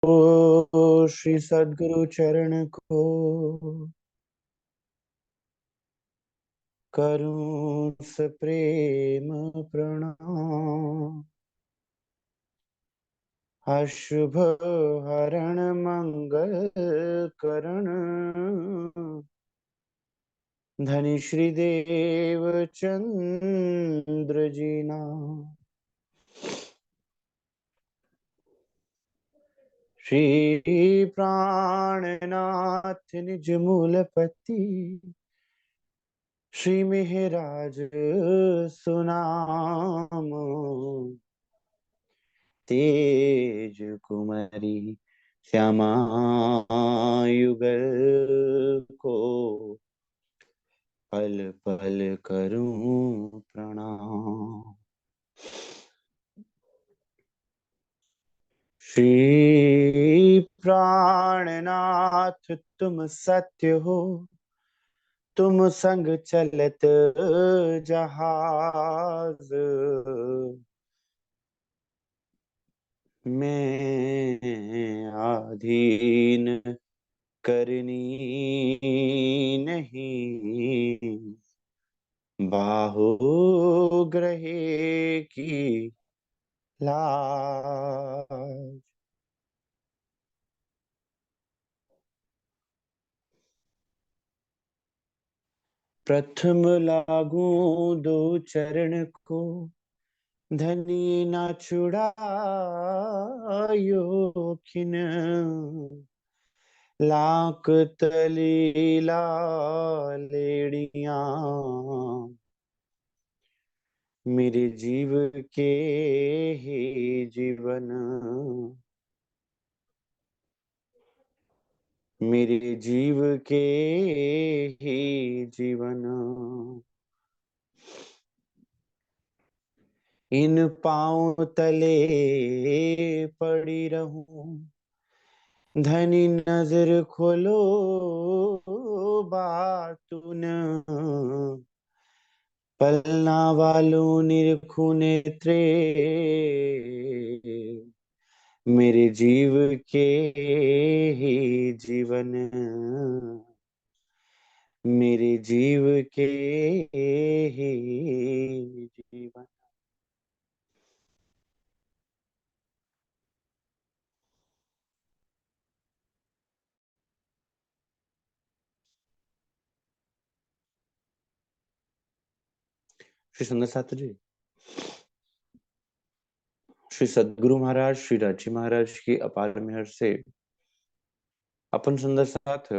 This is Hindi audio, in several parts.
ओ श्री सद्गुरु चरण को करूं सप्रेम प्रणाम। अशुभ हरण मंगल करण धनी श्री देव चंद्र जी नाम। श्री प्राणनाथ निज मूलपति श्री मेहराज सुनाम। तेज कुमारी श्यामा युगल को पल पल करूं प्रणाम। श्री प्राणनाथ तुम सत्य हो, तुम संग चलत जहाज। मैं आधीन करनी नहीं, बाहो ग्रहे की लाज। प्रथम लागू दो चरण को, धनी ना छुड़ायो खिन। लाख तलीला लेड़िया मेरे जीव के ही जीवन, मेरे जीव के ही जीवन। इन पांव तले पड़ी रहूं, धनी नजर खोलो बातुन। पलना वालों निरखु नेत्रे मेरे जीव के ही जीवन, मेरे जीव के ही जीवन। श्री सुंदर साथ जी, श्री सद्गुरु महाराज श्री राजी महाराज की अपार मेहर से अपन सुंदर साथ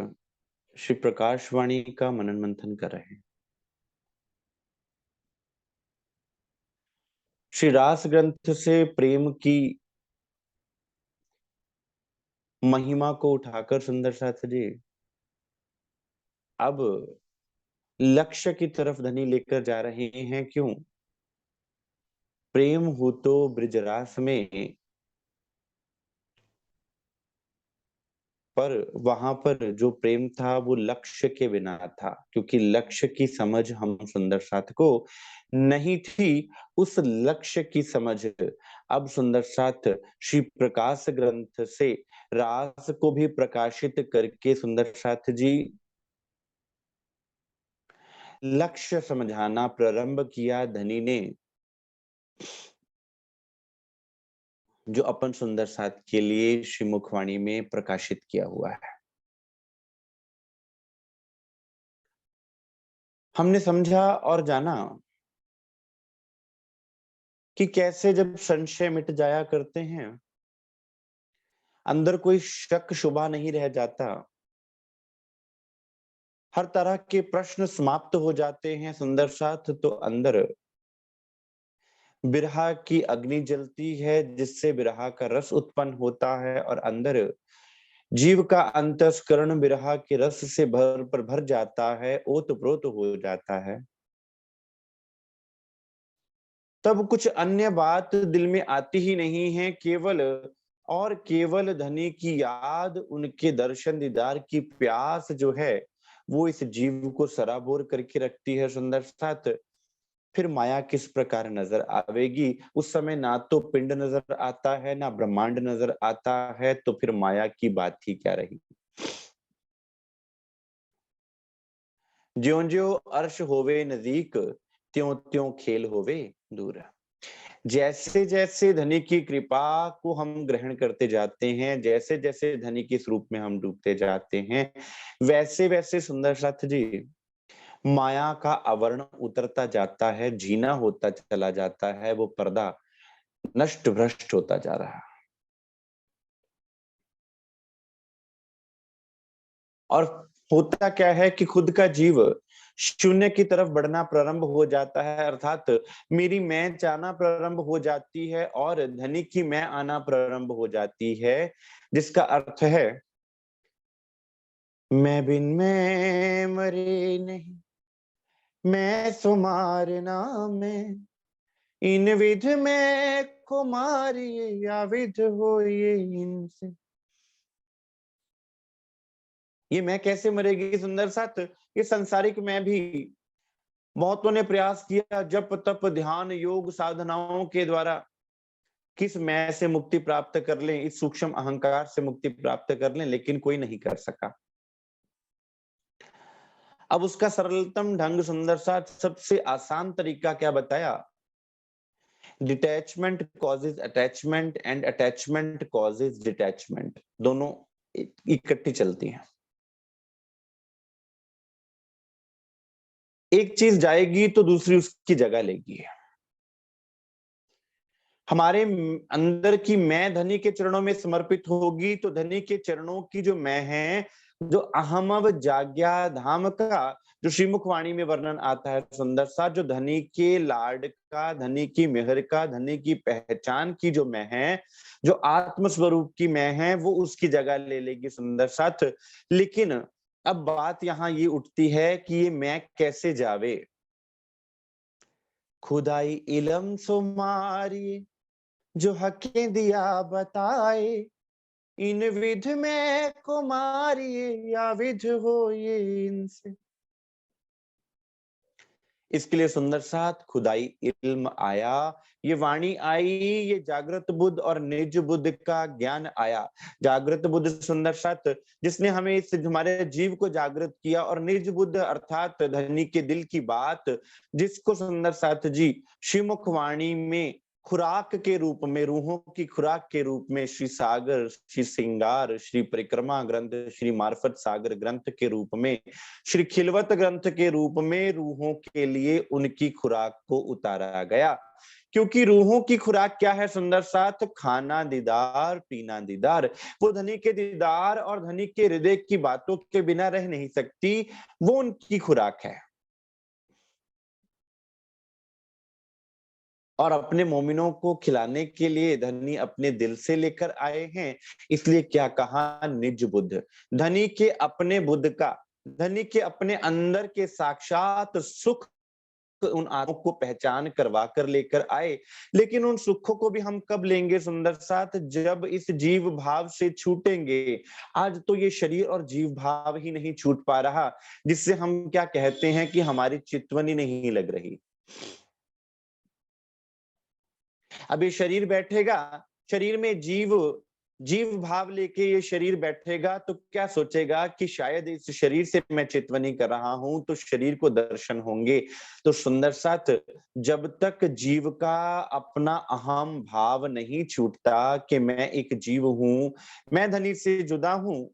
श्री प्रकाशवाणी का मनन मंथन कर रहे हैं। श्री रास ग्रंथ से प्रेम की महिमा को उठाकर सुंदर साथ जी अब लक्ष्य की तरफ धनी लेकर जा रहे हैं। क्यों? प्रेम हो तो ब्रजरास में, पर वहां पर जो प्रेम था वो लक्ष्य के बिना था, क्योंकि लक्ष्य की समझ हम सुंदर साथ को नहीं थी। उस लक्ष्य की समझ अब सुंदर साथ श्री प्रकाश ग्रंथ से रास को भी प्रकाशित करके सुंदर साथ जी लक्ष्य समझाना प्रारंभ किया धनी ने, जो अपन सुंदर साथ के लिए श्री मुखवाणी में प्रकाशित किया हुआ है। हमने समझा और जाना कि कैसे जब संशय मिट जाया करते हैं, अंदर कोई शक शुबा नहीं रह जाता, हर तरह के प्रश्न समाप्त हो जाते हैं सुंदर साथ, तो अंदर विरह की अग्नि जलती है, जिससे विरह का रस उत्पन्न होता है और अंदर जीव का अंतस्करण विरह के रस से भर जाता है, ओतप्रोत हो जाता है। तब कुछ अन्य बात दिल में आती ही नहीं है, केवल और केवल धनी की याद, उनके दर्शन दीदार की प्यास जो है वो इस जीव को सराबोर करके रखती है सुंदर साथ। फिर माया किस प्रकार नजर आवेगी? उस समय ना तो पिंड नजर आता है, ना ब्रह्मांड नजर आता है, तो फिर माया की बात ही क्या रही? ज्यों-ज्यों अर्श होवे नज़दीक, त्यों-त्यों खेल होवे दूर। जैसे-जैसे धनी की कृपा को हम ग्रहण करते जाते हैं, जैसे-जैसे धनी के स्वरूप में हम डूबते जाते हैं, वैसे-वैसे सुंदर साथ जी, माया का आवरण उतरता जाता है, जीना होता चला जाता है, वो पर्दा नष्ट-भ्रष्ट होता जा रहा है। और होता क्या है कि खुद का जीव शून्य की तरफ बढ़ना प्रारंभ हो जाता है, अर्थात मेरी मैं जाना प्रारंभ हो जाती है और धनी की मैं आना प्रारंभ हो जाती है, जिसका अर्थ है मैं बिन मैं मरे नहीं, मैं सुमार नाम में, इन विध में को मारिए या विध हो ये इनसे। ये मैं कैसे मरेगी सुंदर साथ? ये सांसारिक मैं भी बहुतों ने प्रयास किया, जप तप ध्यान योग साधनाओं के द्वारा किस मैं से मुक्ति प्राप्त कर लें, इस सूक्ष्म अहंकार से मुक्ति प्राप्त कर लें, लेकिन कोई नहीं कर सका। अब उसका सरलतम ढंग सुंदर सा सबसे आसान तरीका क्या बताया? Detachment causes attachment and attachment causes detachment, दोनों इकट्ठी चलती हैं। एक चीज जाएगी तो दूसरी उसकी जगह लेगी। हमारे अंदर की मैं धनी के चरणों में समर्पित होगी तो धनी के चरणों की जो मैं है, जो अहमव जाग्या धाम का जो श्रीमुख वाणी में वर्णन आता है सुंदर सा, जो धनी के लाड का, धनी की मेहर का, धनी की पहचान की जो मैं है, जो आत्म स्वरूप की मैं है, वो उसकी जगह ले लेगी सुंदर साथ। लेकिन अब बात यहाँ ये उठती है कि ये मैं कैसे जावे? खुदाई इलम सुमारी जो हकें दिया बताए, इन विध में कुमारी या विध हो ये इनसे। इसके लिए सुंदर साथ खुदाई इल्म आया, ये वाणी आई, ये जागृत बुद्ध और निज बुद्ध का ज्ञान आया। जागृत बुद्ध सुंदर साथ जिसने हमें इस हमारे जीव को जागृत किया, और निज बुद्ध अर्थात धनी के दिल की बात, जिसको सुंदर साथ जी श्रीमुख वाणी में खुराक के रूप में, रूहों की खुराक के रूप में श्री सागर, श्री सिंगार, श्री परिक्रमा ग्रंथ, श्री मार्फत सागर ग्रंथ के रूप में, श्री खिलवत ग्रंथ के रूप में रूहों के लिए उनकी खुराक को उतारा गया। क्योंकि रूहों की खुराक क्या है सुंदर साथ? खाना दीदार, पीना दीदार। वो धनी के दीदार और धनी के हृदय की बातों के बिना रह नहीं सकती, वो उनकी खुराक है। और अपने मोमिनों को खिलाने के लिए धनी अपने दिल से लेकर आए हैं, इसलिए क्या कहा? निज बुद्ध। धनी के अपने बुद्ध का, धनी के अपने अंदर के साक्षात सुख उन आत्माओं को पहचान करवा कर लेकर आए। लेकिन उन सुखों को भी हम कब लेंगे सुंदर साथ? जब इस जीव भाव से छूटेंगे। आज तो ये शरीर और जीव भाव ही नहीं छूट पा रहा, जिससे हम क्या कहते हैं कि हमारी चितवनी नहीं लग रही। अब ये शरीर बैठेगा, शरीर में जीव जीव भाव लेके ये शरीर बैठेगा तो क्या सोचेगा कि शायद इस शरीर से मैं चितवनी कर रहा हूं तो शरीर को दर्शन होंगे। तो सुंदर साथ जब तक जीव का अपना अहम भाव नहीं छूटता कि मैं एक जीव हूं, मैं धनी से जुदा हूं,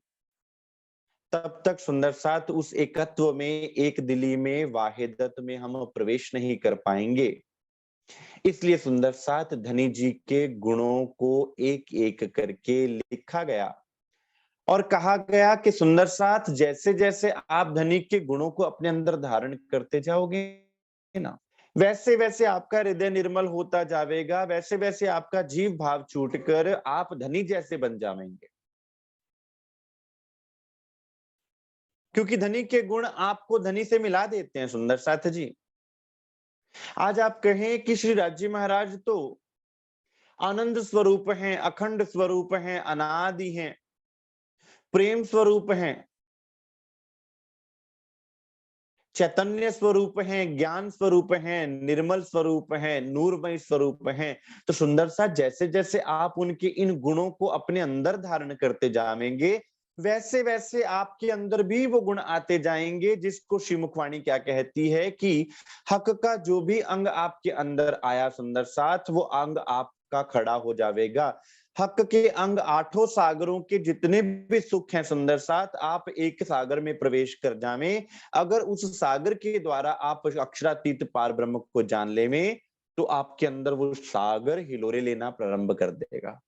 तब तक सुंदर साथ उस एकत्व में, एक दिली में, वाहिदत में हम प्रवेश नहीं कर पाएंगे। इसलिए सुंदर साथ धनी जी के गुणों को एक एक करके लिखा गया और कहा गया कि सुंदर साथ जैसे जैसे आप धनी के गुणों को अपने अंदर धारण करते जाओगे ना, वैसे वैसे आपका हृदय निर्मल होता जाएगा, वैसे वैसे आपका जीव भाव छूटकर आप धनी जैसे बन जाएंगे। क्योंकि धनी के गुण आपको धनी से मिला देते हैं सुंदर साथ जी। आज आप कहें कि श्री राज्य महाराज तो आनंद स्वरूप हैं, अखंड स्वरूप हैं, अनादि हैं, प्रेम स्वरूप हैं, चैतन्य स्वरूप हैं, ज्ञान स्वरूप हैं, निर्मल स्वरूप हैं, नूरमय स्वरूप हैं। तो सुंदर सा जैसे जैसे आप उनके इन गुणों को अपने अंदर धारण करते जाएंगे, वैसे वैसे आपके अंदर भी वो गुण आते जाएंगे, जिसको श्रीमुखवाणी क्या कहती है कि हक का जो भी अंग आपके अंदर आया सुंदर साथ, वो अंग आपका खड़ा हो जाएगा। हक के अंग आठों सागरों के जितने भी सुख हैं सुंदर साथ, आप एक सागर में प्रवेश कर जावे। अगर उस सागर के द्वारा आप अक्षरातीत पार ब्रह्म को जान ले में, तो आपके अंदर वो सागर हिलोरे लेना प्रारंभ कर देगा।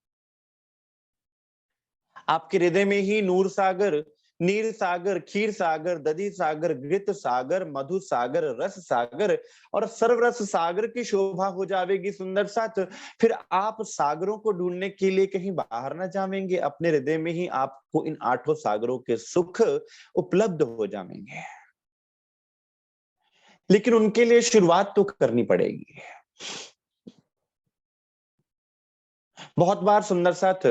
आपके हृदय में ही नूर सागर, नीर सागर, क्षीर सागर, दधि सागर, घृत सागर, मधु सागर, रस सागर और सर्वरस सागर की शोभा हो जाएगी सुंदर साथ। फिर आप सागरों को ढूंढने के लिए कहीं बाहर ना जाएंगे, अपने हृदय में ही आपको इन आठों सागरों के सुख उपलब्ध हो जाएंगे। लेकिन उनके लिए शुरुआत तो करनी पड़ेगी। बहुत बार सुंदर साथ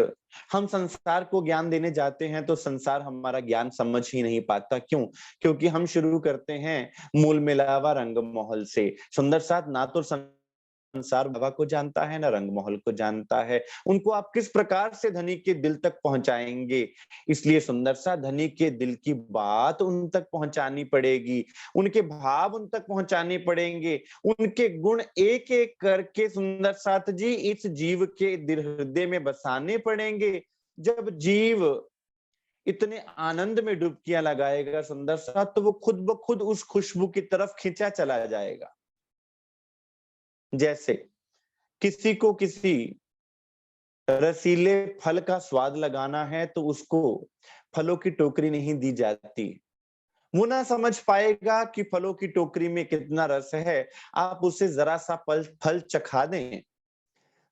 हम संसार को ज्ञान देने जाते हैं तो संसार हमारा ज्ञान समझ ही नहीं पाता। क्यों? क्योंकि हम शुरू करते हैं मूल मिलावा रंग महल से। सुंदर साथ ना तो संसार बाबा को जानता है, ना रंग महल को जानता है। उनको आप किस प्रकार से धनी के दिल तक पहुंचाएंगे? इसलिए सुंदर सा धनी के दिल की बात उन तक पहुंचानी पड़ेगी, उनके भाव उन तक पहुंचाने पड़ेंगे, उनके गुण एक एक करके सुंदर साथ जी इस जीव के हृदय में बसाने पड़ेंगे। जब जीव इतने आनंद में डुबकियां लगाएगा सुंदर साथ, तो वो खुद ब खुद उस खुशबू की तरफ खींचा चला जाएगा। जैसे किसी को किसी रसीले फल का स्वाद लगाना है तो उसको फलों की टोकरी नहीं दी जाती। वो ना समझ पाएगा कि फलों की टोकरी में कितना रस है। आप उसे जरा सा फल फल चखा दें,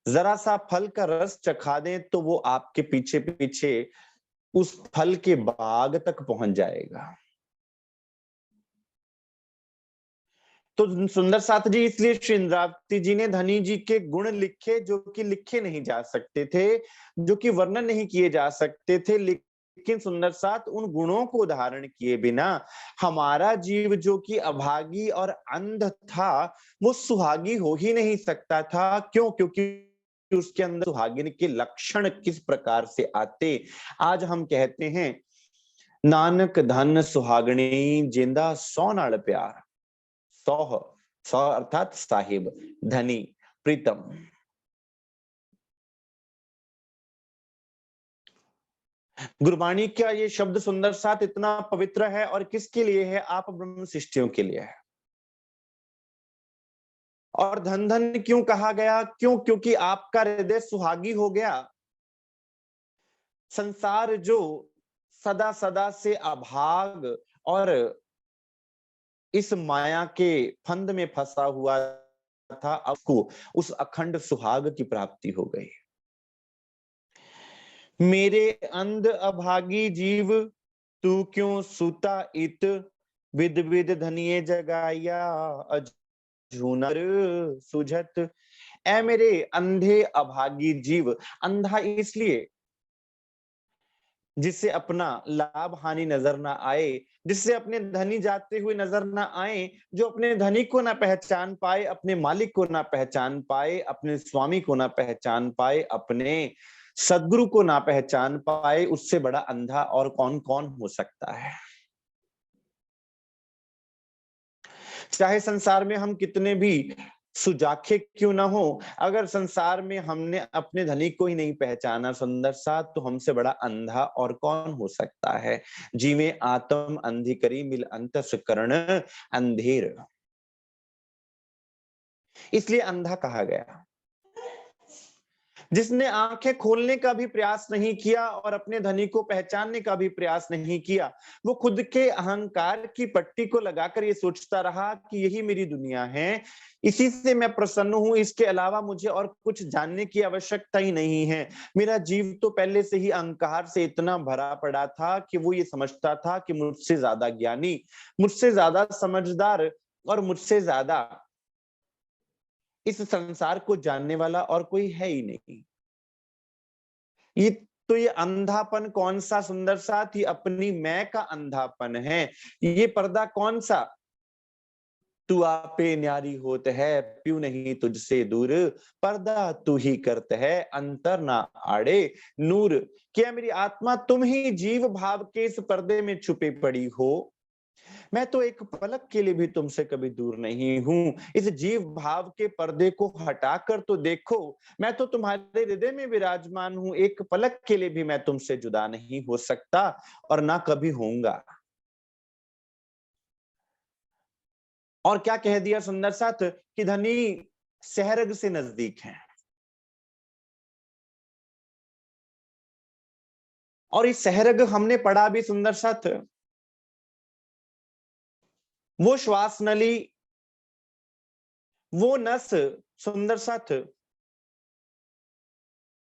जरा सा फल का रस चखा दें, तो वो आपके पीछे पीछे उस फल के बाग तक पहुंच जाएगा। तो सुंदर साथ जी इसलिए श्री इंद्रावती जी ने धनी जी के गुण लिखे, जो कि लिखे नहीं जा सकते थे, जो कि वर्णन नहीं किए जा सकते थे। लेकिन सुंदर साथ उन गुणों को धारण किए बिना हमारा जीव जो कि अभागी और अंध था, वो सुहागी हो ही नहीं सकता था। क्यों? क्योंकि उसके अंदर सुहागिन के लक्षण किस प्रकार से आते। आज हम कहते हैं नानक धन सुहागणी जिंदा सौ नाल प्यार। सौह, सौ अर्थात साहिब, धनी, प्रीतम। गुरबाणी का ये शब्द सुंदर साथ इतना पवित्र है और किसके लिए है? आप ब्रह्म शिष्टियों के लिए है। और धन धन क्यों कहा गया? क्यों? क्योंकि आपका हृदय सुहागी हो गया। संसार जो सदा सदा से अभाग और इस माया के फंद में फंसा हुआ था, अब को उस अखंड सुहाग की प्राप्ति हो गई। मेरे अंध अभागी जीव तू क्यों सूता इत, विद विद धनिये जगाया अजूनर सुझत। ऐ मेरे अंधे अभागी जीव, अंधा इसलिए जिससे अपना लाभ हानि नजर ना आए, जिससे अपने धनी जाते हुए नजर ना आए, जो अपने धनी को ना पहचान पाए, अपने मालिक को ना पहचान पाए, अपने स्वामी को ना पहचान पाए, अपने सदगुरु को ना पहचान पाए, उससे बड़ा अंधा और कौन कौन हो सकता है। चाहे संसार में हम कितने भी सुजाखे क्यों ना हो, अगर संसार में हमने अपने धनी को ही नहीं पहचाना सुंदर सा, तो हमसे बड़ा अंधा और कौन हो सकता है। जीवे आत्म अंधी करी मिल अंतस करण अंधेर, इसलिए अंधा कहा गया। जिसने आंखें खोलने का भी प्रयास नहीं किया और अपने धनी को पहचानने का भी प्रयास नहीं किया, वो खुद के अहंकार की पट्टी को लगाकर ये सोचता रहा कि यही मेरी दुनिया है, इसी से मैं प्रसन्न हूं, इसके अलावा मुझे और कुछ जानने की आवश्यकता ही नहीं है। मेरा जीव तो पहले से ही अहंकार से इतना भरा पड़ा था कि वो ये समझता था कि मुझसे ज्यादा ज्ञानी, मुझसे ज्यादा समझदार और मुझसे ज्यादा इस संसार को जानने वाला और कोई है ही नहीं। ये तो ये अंधापन कौन सा सुंदर साथ, ये अपनी मैं का अंधापन है। ये पर्दा कौन सा? तू आपे न्यारी होत है, प्यू नहीं तुझसे दूर, पर्दा तू ही करत है, अंतर ना आड़े नूर। क्या मेरी आत्मा तुम ही जीव भाव के इस पर्दे में छुपी पड़ी हो? मैं तो एक पलक के लिए भी तुमसे कभी दूर नहीं हूं। इस जीव भाव के पर्दे को हटाकर तो देखो, मैं तो तुम्हारे हृदय में विराजमान हूं। एक पलक के लिए भी मैं तुमसे जुदा नहीं हो सकता और ना कभी होऊंगा। और क्या कह दिया सुंदर साथ कि धनी सहरग से नजदीक है। और इस सहरग हमने पढ़ा भी सुंदर साथ, वो श्वास नली, वो नस सुंदर साथ,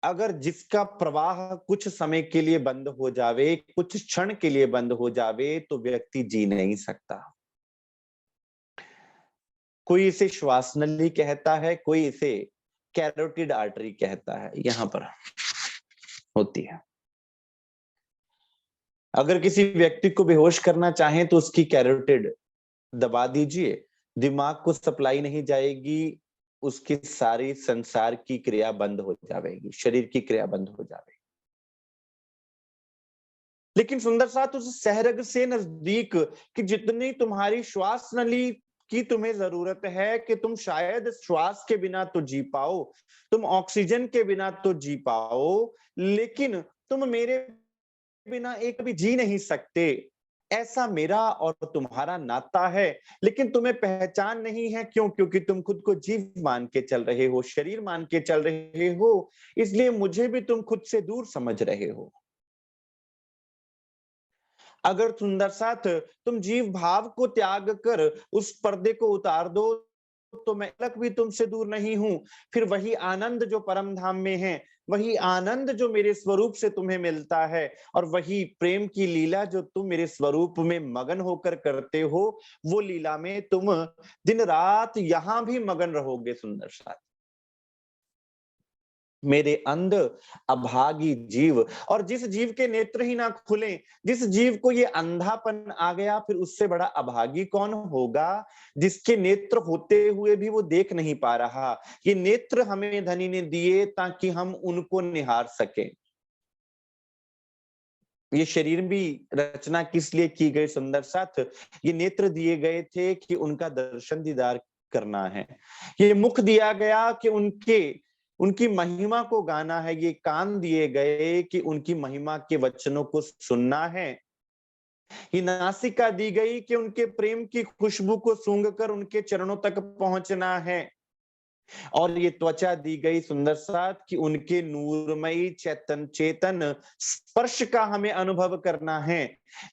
अगर जिसका प्रवाह कुछ समय के लिए बंद हो जावे, कुछ क्षण के लिए बंद हो जावे, तो व्यक्ति जी नहीं सकता। कोई इसे श्वास नली कहता है, कोई इसे कैरोटिड आर्टरी कहता है, यहां पर होती है। अगर किसी व्यक्ति को बेहोश करना चाहें तो उसकी कैरोटिड दबा दीजिए, दिमाग को सप्लाई नहीं जाएगी, उसकी सारी संसार की क्रिया बंद हो जाएगी, शरीर की क्रिया बंद हो जाएगी। लेकिन सुंदर साथ उस सहरग से नजदीक कि जितनी तुम्हारी श्वास नली की तुम्हें जरूरत है, कि तुम शायद श्वास के बिना तो जी पाओ, तुम ऑक्सीजन के बिना तो जी पाओ, लेकिन तुम मेरे बिना एक भी जी नहीं सकते। ऐसा मेरा और तुम्हारा नाता है, लेकिन तुम्हें पहचान नहीं है। क्यों? क्योंकि तुम खुद को जीव मान के चल रहे हो, शरीर मान के चल रहे हो, इसलिए मुझे भी तुम खुद से दूर समझ रहे हो। अगर सुंदर साथ तुम जीव भाव को त्याग कर उस पर्दे को उतार दो, तो मैं अलग भी तुमसे दूर नहीं हूं। फिर वही आनंद जो परम धाम में है, वही आनंद जो मेरे स्वरूप से तुम्हें मिलता है, और वही प्रेम की लीला जो तुम मेरे स्वरूप में मगन होकर करते हो, वो लीला में तुम दिन रात यहां भी मगन रहोगे सुंदर साथ। मेरे अंध अभागी जीव, और जिस जीव के नेत्र ही ना खुले, जिस जीव को ये अंधापन आ गया, फिर उससे बड़ा अभागी कौन होगा? जिसके नेत्र होते हुए भी वो देख नहीं पा रहा। ये नेत्र हमें धनी ने दिए ताकि हम उनको निहार सके। ये शरीर भी रचना किस लिए की गई सुंदर साथ? ये नेत्र दिए गए थे कि उनका दर्शन दीदार करना है। ये मुख दिया गया कि उनके उनकी महिमा को गाना है। ये कान दिए गए कि उनकी महिमा के वचनों को सुनना है। ये नासिका दी गई कि उनके प्रेम की खुशबू को सूंघ कर उनके चरणों तक पहुंचना है। और ये त्वचा दी गई सुंदर साथ कि उनके नूरमयी चेतन चेतन स्पर्श का हमें अनुभव करना है।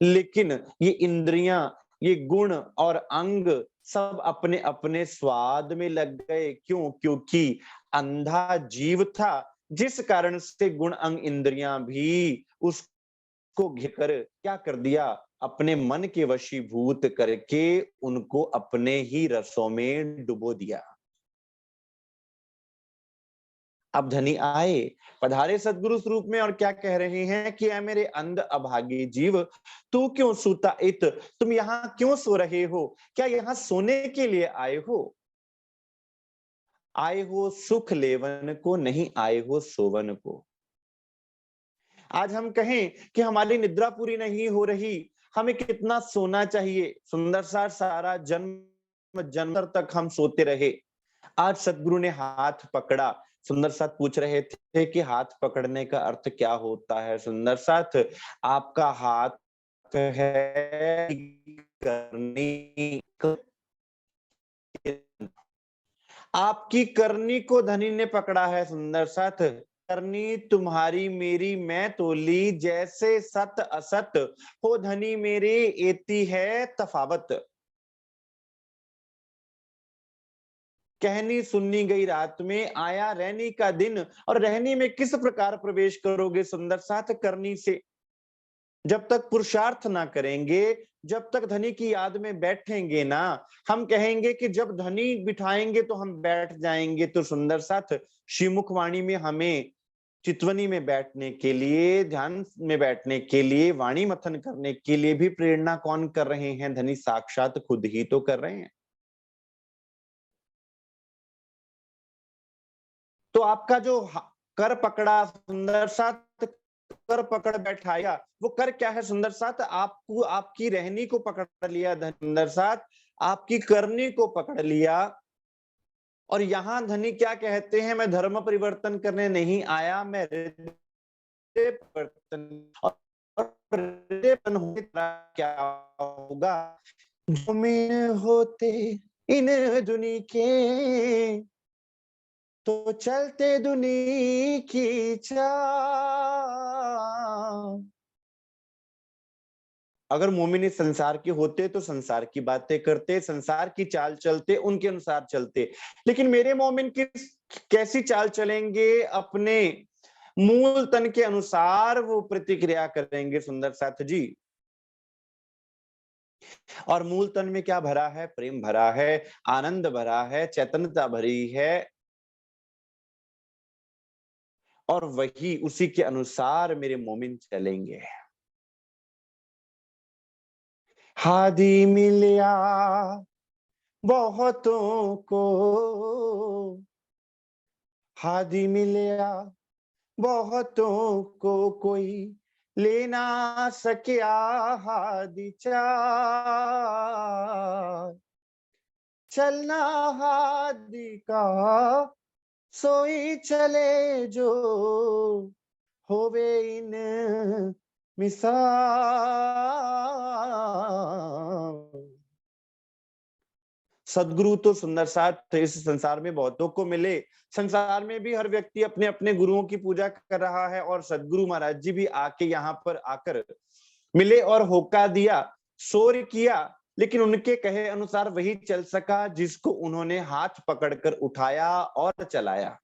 लेकिन ये इंद्रियां, ये गुण और अंग सब अपने अपने स्वाद में लग गए। क्यों? क्योंकि अंधा जीव था, जिस कारण से गुण अंग इंद्रियां भी उसको घेर क्या कर दिया, अपने मन के वशीभूत करके उनको अपने ही रसों में डुबो दिया। अब धनी आए, पधारे सदगुरु स्वरूप में, और क्या कह रहे हैं कि ऐ मेरे अंध अभागे जीव, तू क्यों सूता इत? तुम यहाँ क्यों सो रहे हो? क्या यहाँ सोने के लिए आए हो? आए हो सुख लेवन को, नहीं आए हो सोवन को। आज हम कहें कि हमारी निद्रा पूरी नहीं हो रही, हमें कितना सोना चाहिए। सुंदर सा सारा जन्म जन्म तक हम सोते रहे। आज सदगुरु ने हाथ पकड़ा। सुंदर साथ पूछ रहे थे कि हाथ पकड़ने का अर्थ क्या होता है? सुंदर साथ, आपका हाथ है करनी, आपकी करनी को धनी ने पकड़ा है सुंदर साथ। करनी तुम्हारी मेरी मैं तोली, जैसे सत असत हो धनी मेरे, एती है तफावत। कहनी सुननी गई रात में, आया रहनी का दिन, और रहनी में किस प्रकार प्रवेश करोगे सुंदर साथ? करनी से। जब तक पुरुषार्थ ना करेंगे, जब तक धनी की याद में बैठेंगे ना, हम कहेंगे कि जब धनी बिठाएंगे तो हम बैठ जाएंगे। तो सुंदर साथ श्रीमुख वाणी में हमें चितवनी में बैठने के लिए, ध्यान में बैठने के लिए, वाणी मथन करने के लिए भी प्रेरणा कौन कर रहे हैं? धनी साक्षात खुद ही तो कर रहे हैं। तो आपका जो कर पकड़ा सुंदर साथ, कर पकड़ बैठाया, वो कर क्या है सुंदर साथ? आपको आपकी रहनी को पकड़ लिया सुंदर साथ, आपकी करनी को पकड़ लिया। और यहाँ धनी क्या कहते हैं, मैं धर्म परिवर्तन करने नहीं आया, मैं हृदय परिवर्तन। और हृदय परिवर्तन होने क्या होगा, मुमिन होते इन दुनी के, तो चलते दुनी की चाल। अगर मोमिन इस संसार के होते तो संसार की बातें करते, संसार की चाल चलते, उनके अनुसार चलते। लेकिन मेरे मोमिन किस कैसी चाल चलेंगे, अपने मूल तन के अनुसार वो प्रतिक्रिया करेंगे सुंदर साथ जी। और मूल तन में क्या भरा है? प्रेम भरा है, आनंद भरा है, चैतन्यता भरी है। और वही उसी के अनुसार मेरे मोमिन चलेंगे। हादी मिलिया बहुतों को, हादी मिलिया बहुतों को, कोई ले ना सकिया हादी चाल। चलना हादी का सोई चले जो, होवे इन मिसाल। सदगुरु तो सुंदर साथ इस संसार में बहुतों को मिले। संसार में भी हर व्यक्ति अपने अपने गुरुओं की पूजा कर रहा है, और सदगुरु महाराज जी भी आके यहाँ पर आकर मिले और होका दिया, शोर किया। लेकिन उनके कहे अनुसार वही चल सका जिसको उन्होंने हाथ पकड़कर उठाया और चलाया।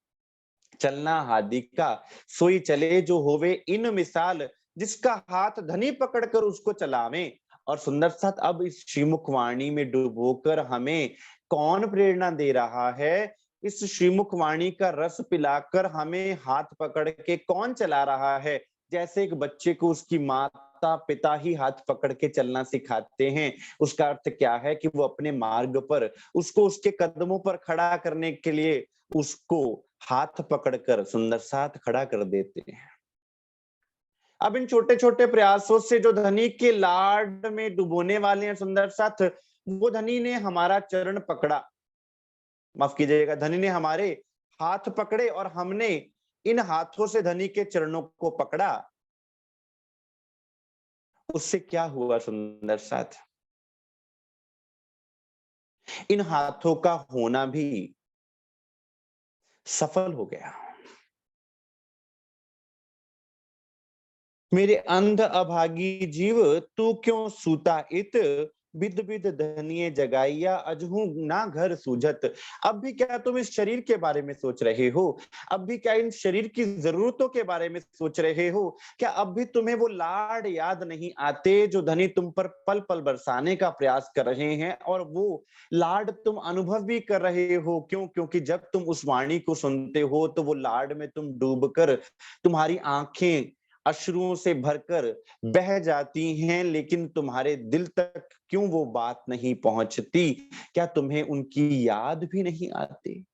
चलना हादी का सोई चले जो होवे इन मिसाल, जिसका हाथ धनी पकड़कर उसको चलावे। और सुंदर साथ अब इस श्रीमुख वाणी में डुबोकर हमें कौन प्रेरणा दे रहा है? इस श्रीमुख वाणी का रस पिलाकर हमें हाथ पकड़ के कौन चला रहा है? जैसे एक बच्चे को उसकी माता पिता ही हाथ पकड़ के चलना सिखाते हैं। उसका अर्थ क्या है कि वो अपने मार्ग पर उसको उसके कदमों पर खड़ा करने के लिए उसको हाथ पकड़कर सुंदर साथ खड़ा कर देते हैं। अब इन छोटे छोटे प्रयासों से जो धनी के लाड में डुबोने वाले हैं सुंदर साथ, वो धनी ने हमारा चरण पकड़ा, माफ कीजिएगा, धनी ने हमारे हाथ पकड़े और हमने इन हाथों से धनी के चरणों को पकड़ा। उससे क्या हुआ सुंदर साथ? इन हाथों का होना भी सफल हो गया। मेरे अंध अभागी जीव, तू क्यों सूता इत, बिद बिद धनिये जगाइया अजहू ना घर सूझत। अब भी क्या तुम इस शरीर के बारे में सोच रहे हो? अब भी क्या इन शरीर की जरूरतों के बारे में सोच रहे हो? क्या अब भी तुम्हें वो लाड याद नहीं आते जो धनी तुम पर पल पल बरसाने का प्रयास कर रहे हैं? और वो लाड तुम अनुभव भी कर रहे हो। क्यों? क्योंकि जब तुम उस वाणी को सुनते हो तो वो लाड में तुम डूबकर, तुम्हारी आंखें अश्रुओं से भरकर बह जाती हैं, लेकिन तुम्हारे दिल तक क्यों वो बात नहीं पहुंचती? क्या तुम्हें उनकी याद भी नहीं आती?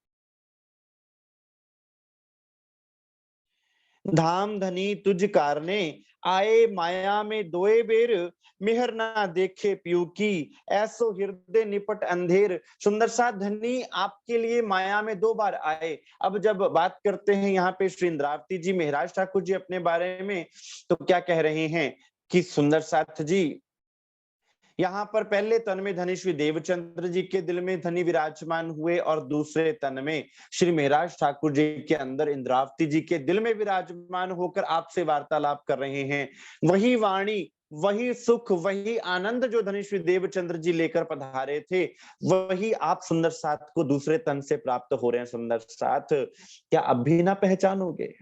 धाम धनी तुझ कारने आए माया में दोए बेर, मिहर ना देखे पीयू की ऐसो हृदय निपट अंधेर। सुंदर सा धनी आपके लिए माया में 2 बार आए। अब जब बात करते हैं यहाँ पे श्री इंद्रावती जी महाराज ठाकुर जी अपने बारे में, तो क्या कह रहे हैं कि सुंदर साथ जी, यहाँ पर पहले तन में धनी श्री देवचंद्र जी के दिल में धनी विराजमान हुए, और दूसरे तन में श्री महाराज ठाकुर जी के अंदर इंद्रावती जी के दिल में विराजमान होकर आपसे वार्तालाप कर रहे हैं। वही वाणी, वही सुख, वही आनंद जो धनी श्री देवचंद्र जी लेकर पधारे थे, वही आप सुंदर साथ को दूसरे तन से प्राप्त हो रहे हैं। सुंदर साथ, क्या अब भी ना पहचानोगे?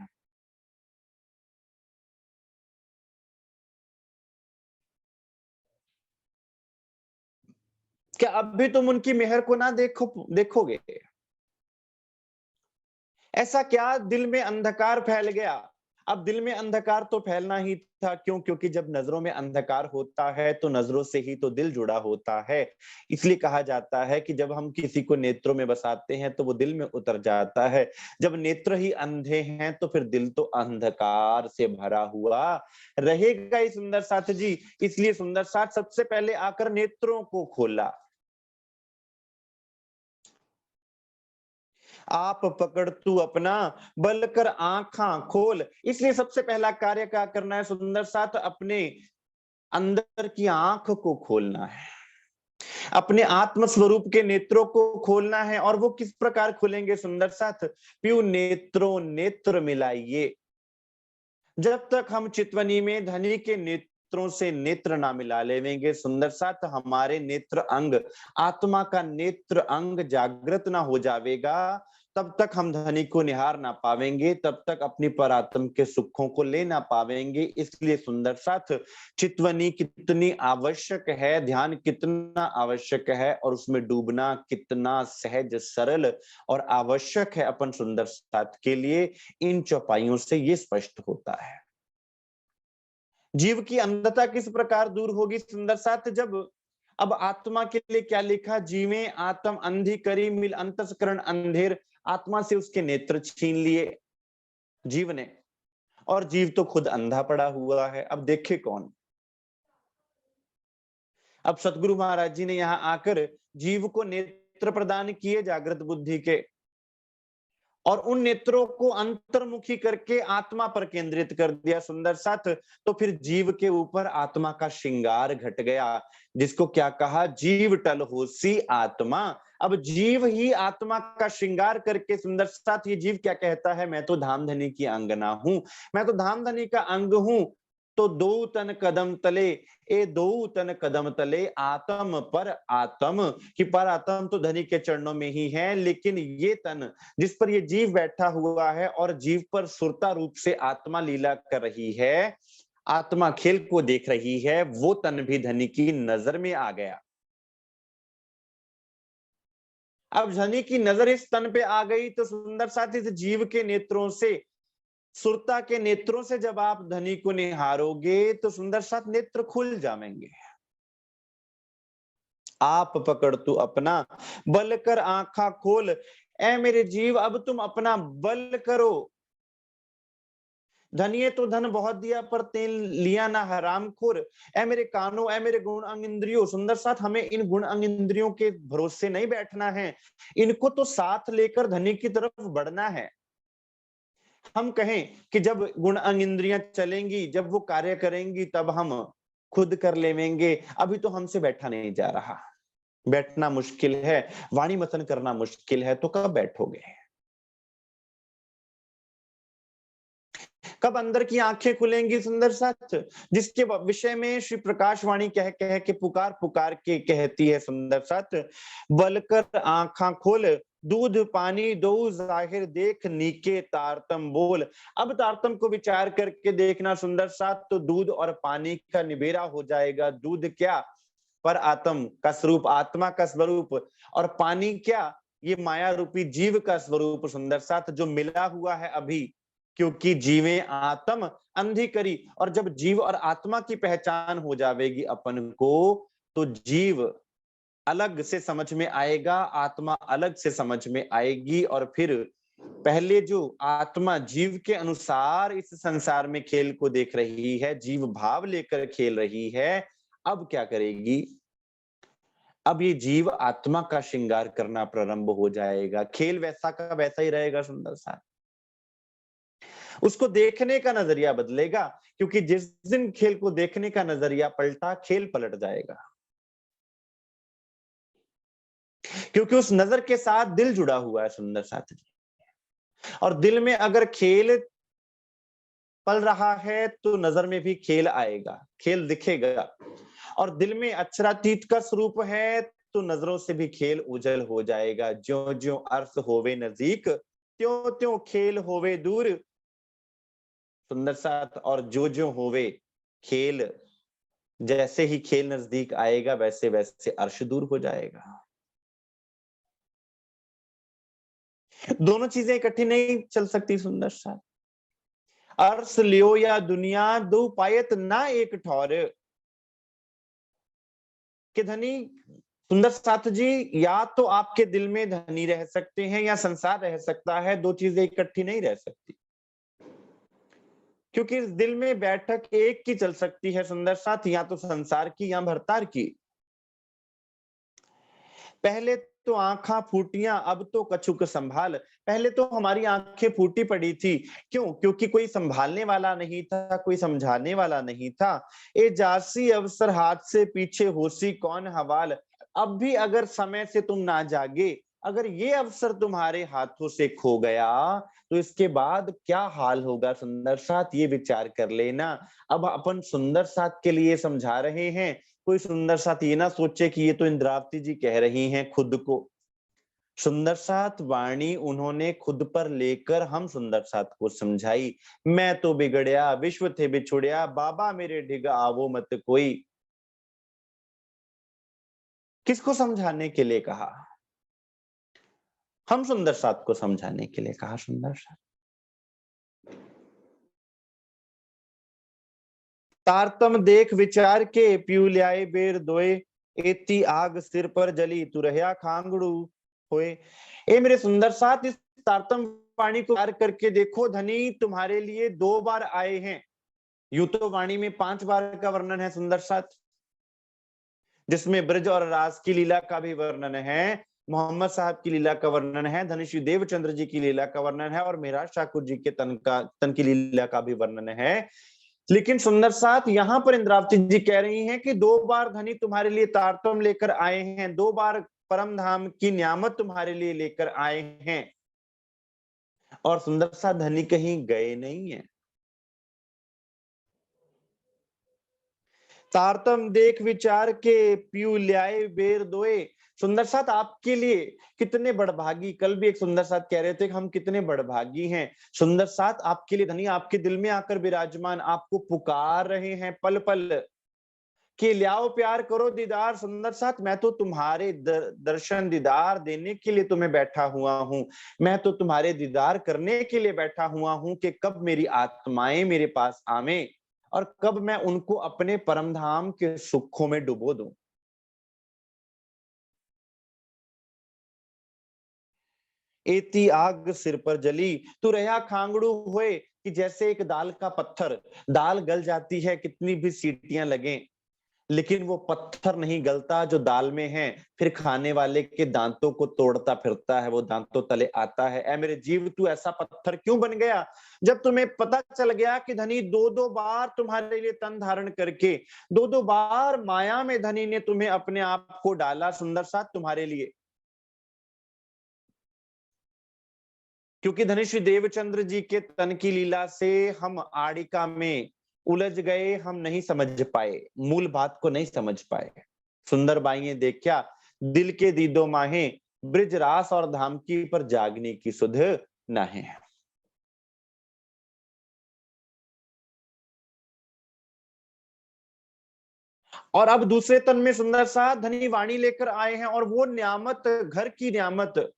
क्या अब भी तुम उनकी मेहर को ना देखोगे? ऐसा क्या दिल में अंधकार फैल गया? अब दिल में अंधकार तो फैलना ही था, क्यों? क्योंकि जब नजरों में अंधकार होता है तो नजरों से ही तो दिल जुड़ा होता है। इसलिए कहा जाता है कि जब हम किसी को नेत्रों में बसाते हैं तो वो दिल में उतर जाता है। जब नेत्र ही अंधे हैं तो फिर दिल तो अंधकार से भरा हुआ रहेगा ही सुंदर साथ जी। इसलिए सुंदर साथ सबसे पहले आकर नेत्रों को खोला। आप पकड़ तू अपना, बल कर आंखा खोल। इसलिए सबसे पहला कार्य क्या करना है सुंदर साथ? अपने अंदर की आंख को खोलना है, अपने आत्म स्वरूप के नेत्रों को खोलना है। और वो किस प्रकार खुलेंगे सुंदर साथ? प्यू नेत्रों नेत्र मिलाइए। जब तक हम चितवनी में धनी के नेत्रों से नेत्र ना मिला लेवेंगे सुंदर साथ, हमारे नेत्र अंग, आत्मा का नेत्र अंग जागृत ना हो जावेगा, तब तक हम धनी को निहार ना पावेंगे, तब तक अपनी परात्म के सुखों को ले ना पावेंगे। इसलिए सुंदर साथ चितवनी कितनी आवश्यक है, ध्यान कितना आवश्यक है, और उसमें डूबना कितना सहज सरल और आवश्यक है अपन सुंदर साथ के लिए, इन चौपाइयों से ये स्पष्ट होता है। जीव की अंधता किस प्रकार दूर होगी सुंदर साथ? जब अब आत्मा के लिए क्या लिखा? जीवे आत्म अंधी करी मिल अंतस्करण अंधेर। आत्मा से उसके नेत्र छीन लिए जीव ने, और जीव तो खुद अंधा पड़ा हुआ है। अब देखे कौन? अब सतगुरु महाराज जी ने यहां आकर जीव को नेत्र प्रदान किए जागृत बुद्धि के, और उन नेत्रों को अंतर्मुखी करके आत्मा पर केंद्रित कर दिया सुंदर साथ। तो फिर जीव के ऊपर आत्मा का श्रृंगार घट गया, जिसको क्या कहा? जीव टल होसी आत्मा। अब जीव ही आत्मा का श्रृंगार करके सुंदर साथ ये जीव क्या कहता है? मैं तो धामधनी की अंगना हूं, मैं तो धामधनी का अंग हूं। तो दो तन कदम तले, ए दो तन कदम तले आत्म पर आत्म, कि पर आत्म तो धनी के चरणों में ही है, लेकिन ये तन जिस पर ये जीव बैठा हुआ है और जीव पर सुरता रूप से आत्मा लीला कर रही है, आत्मा खेल को देख रही है, वो तन भी धनी की नजर में आ गया। अब धनी की नजर इस तन पे आ गई तो सुंदर साथ इस जीव के नेत्रों से, सुरता के नेत्रों से जब आप धनी को निहारोगे तो सुंदर साथ नेत्र खुल जाएंगे। आप पकड़ तू अपना, बल कर आंखा खोल। ए मेरे जीव, अब तुम अपना बल करो। धनिये तो धन बहुत दिया पर तेल लिया ना हराम खोर। ऐ मेरे कानों, ऐ मेरे गुण अंग इंद्रियों, सुंदर साथ हमें इन गुण अंग इंद्रियों के भरोसे नहीं बैठना है, इनको तो साथ लेकर धनी की तरफ बढ़ना है। हम कहें कि जब गुण अंग इंद्रियां चलेंगी, जब वो कार्य करेंगी, तब हम खुद कर लेवेंगे। अभी तो हमसे बैठा नहीं जा रहा, बैठना मुश्किल है, वाणी मतन करना मुश्किल है, तो कब बैठोगे? कब अंदर की आंखें खुलेंगी सुंदर साथ? जिसके विषय में श्री प्रकाश वाणी कह कह के पुकार पुकार के कहती है सुंदर साथ, बलकर आंखा खोल, दूध पानी दो जाहिर देख, नीके तारतम बोल। अब तारतम को विचार करके देखना सुंदर साथ, तो दूध और पानी का निबेरा हो जाएगा। दूध क्या? पर आत्म का स्वरूप, आत्मा का स्वरूप, और पानी क्या? ये माया रूपी जीव का स्वरूप सुंदर साथ, जो मिला हुआ है अभी, क्योंकि जीवे आत्म अंधी करी। और जब जीव और आत्मा की पहचान हो जाएगी अपन को, तो जीव अलग से समझ में आएगा, आत्मा अलग से समझ में आएगी। और फिर पहले जो आत्मा जीव के अनुसार इस संसार में खेल को देख रही है, जीव भाव लेकर खेल रही है, अब क्या करेगी? अब ये जीव आत्मा का श्रृंगार करना प्रारंभ हो जाएगा। खेल वैसा का वैसा ही रहेगा सुंदर सा, उसको देखने का नजरिया बदलेगा, क्योंकि जिस दिन खेल को देखने का नजरिया पलटा, खेल पलट जाएगा। क्योंकि उस नजर के साथ दिल जुड़ा हुआ है सुंदर साथी, और दिल में अगर खेल पल रहा है तो नजर में भी खेल आएगा, खेल दिखेगा। और दिल में अक्षरातीत का स्वरूप है तो नजरों से भी खेल उजल हो जाएगा। ज्यो ज्यो अर्थ होवे नजदीक, त्यों त्यों खेल होवे दूर। सुंदर साथ, और जो जो होवे खेल, जैसे ही खेल नजदीक आएगा वैसे वैसे अर्श दूर हो जाएगा। दोनों चीजें इकट्ठी नहीं चल सकती सुंदर साथ। अर्स लियो या दुनिया दो पायत ना एक ठौर। कि धनी सुंदर साथ जी, या तो आपके दिल में धनी रह सकते हैं या संसार रह सकता है, दो चीजें इकट्ठी नहीं रह सकती। क्योंकि इस दिल में बैठक एक की चल सकती है सुंदर साथ, या तो संसार की या भरतार की। पहले तो आंखा फूटियां अब तो कछुक संभाल। पहले तो हमारी आंखें फूटी पड़ी थी। क्यों? क्योंकि कोई संभालने वाला नहीं था, कोई समझाने वाला नहीं था। ए जासी अवसर हाथ से पीछे होसी कौन हवाल। अब भी अगर समय से तुम ना जागे, अगर ये अवसर तुम्हारे हाथों से खो गया, तो इसके बाद क्या हाल होगा सुंदर साथ, ये विचार कर लेना। अब अपन सुंदर साथ के लिए समझा रहे हैं, कोई सुंदर साथ ये ना सोचे कि ये तो इंद्रावती जी कह रही हैं खुद को। सुंदर साथ वाणी उन्होंने खुद पर लेकर हम सुंदर साथ को समझाई। मैं तो बिगड़या विश्व थे बिछुड़या, बाबा मेरे ढिग आवो मत कोई। किसको समझाने के लिए कहा? हम सुंदर साथ को समझाने के लिए कहा। सुंदर साथ तारतम देख विचार के पीऊ ल्याए बेर दोए, एती आग सिर पर जली तू रहया खांगड़ू होए। ए मेरे सुंदर साथ, इस तारतम वाणी को विचार करके देखो, धनी तुम्हारे लिए दो बार आए हैं। यूं तो वाणी में 5 बार का वर्णन है सुंदर साथ, जिसमें ब्रज और रास की लीला का भी वर्णन है, मोहम्मद साहब की लीला का वर्णन है, धनुषी देवचंद्र जी की लीला का वर्णन है, और मेराज ठाकुर जी के तन की लीला का भी वर्णन है। लेकिन सुंदर साथ यहां पर इंद्रावती जी कह रही हैं कि 2 बार धनी तुम्हारे लिए तारतम लेकर आए हैं, 2 बार परम धाम की नियामत तुम्हारे लिए लेकर आए हैं। और सुंदर साथ धनी कहीं गए नहीं है। तारतम देख विचार के पीऊ ल्याए बेर दोए। सुंदर साथ आपके लिए कितने बड़भागी, कल भी एक सुंदर साथ कह रहे थे कि हम कितने बड़भागी हैं। सुंदर साथ आपके लिए धनी आपके दिल में आकर विराजमान, आपको पुकार रहे हैं पल पल कि लाओ प्यार करो दीदार। सुंदर साथ मैं तो तुम्हारे दर्शन दीदार देने के लिए तुम्हें बैठा हुआ हूं। मैं तो तुम्हारे दीदार करने के लिए बैठा हुआ हूं कि कब मेरी आत्माएं मेरे पास आवे और कब मैं उनको अपने परम धाम के सुखों में डुबो दूं। एती आग सिर पर जली तू रहा खांगड़ू हुए। कि जैसे एक दाल का पत्थर, दाल गल जाती है कितनी भी सीटियां लगे, लेकिन वो पत्थर नहीं गलता जो दाल में है, फिर खाने वाले के दांतों को तोड़ता फिरता है, वो दांतों तले आता है। ऐ मेरे जीव, तू ऐसा पत्थर क्यों बन गया? जब तुम्हें पता चल गया कि धनी 2-2 बार तुम्हारे लिए तन धारण करके, 2-2 बार माया में धनी ने तुम्हें अपने आप को डाला सुंदर साथ तुम्हारे लिए। क्योंकि धनुषी देवचंद्र जी के तन की लीला से हम आड़िका में उलझ गए, हम नहीं समझ पाए, मूल बात को नहीं समझ पाए। सुंदर बाइये देखा, दिल के दीदो माहे, ब्रिज रास और धाम की पर जागने की सुध नाहे। और अब दूसरे तन में सुंदर सा धनी वाणी लेकर आए हैं, और वो नियामत, घर की नियामत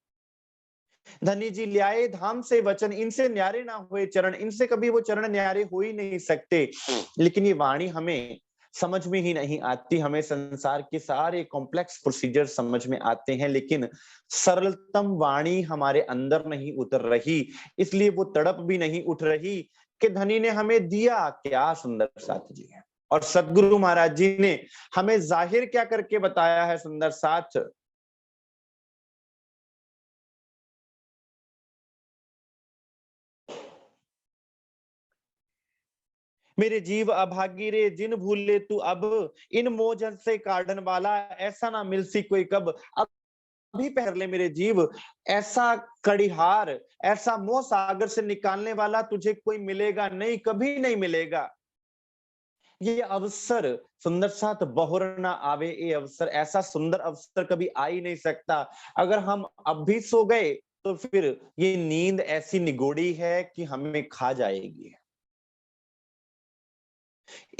धनी जी ल्याए धाम से वचन, इनसे न्यारे ना हुए चरण, इनसे कभी वो चरण न्यारे हो ही नहीं सकते। लेकिन ये वाणी हमें समझ में ही नहीं आती, हमें संसार के सारे कॉम्प्लेक्स प्रोसीजर समझ में आते हैं, लेकिन सरलतम वाणी हमारे अंदर नहीं उतर रही, इसलिए वो तड़प भी नहीं उठ रही कि धनी ने हमें दिया क्या सुंदर साथ जी है। और सदगुरु महाराज जी ने हमें जाहिर क्या करके बताया है सुंदर साथ। मेरे जीव अभागी रे जिन भूले तू अब, इन मोजन से काढ़न वाला ऐसा ना मिलसी कोई कब। अभी पहर ले मेरे जीव, ऐसा कड़िहार, ऐसा मोह सागर से निकालने वाला तुझे कोई मिलेगा नहीं, कभी नहीं मिलेगा। ये अवसर सुंदर साथ बहुर ना आवे, ये अवसर, ऐसा सुंदर अवसर कभी आ ही नहीं सकता। अगर हम अब भी सो गए तो फिर ये नींद ऐसी निगोड़ी है कि हमें खा जाएगी।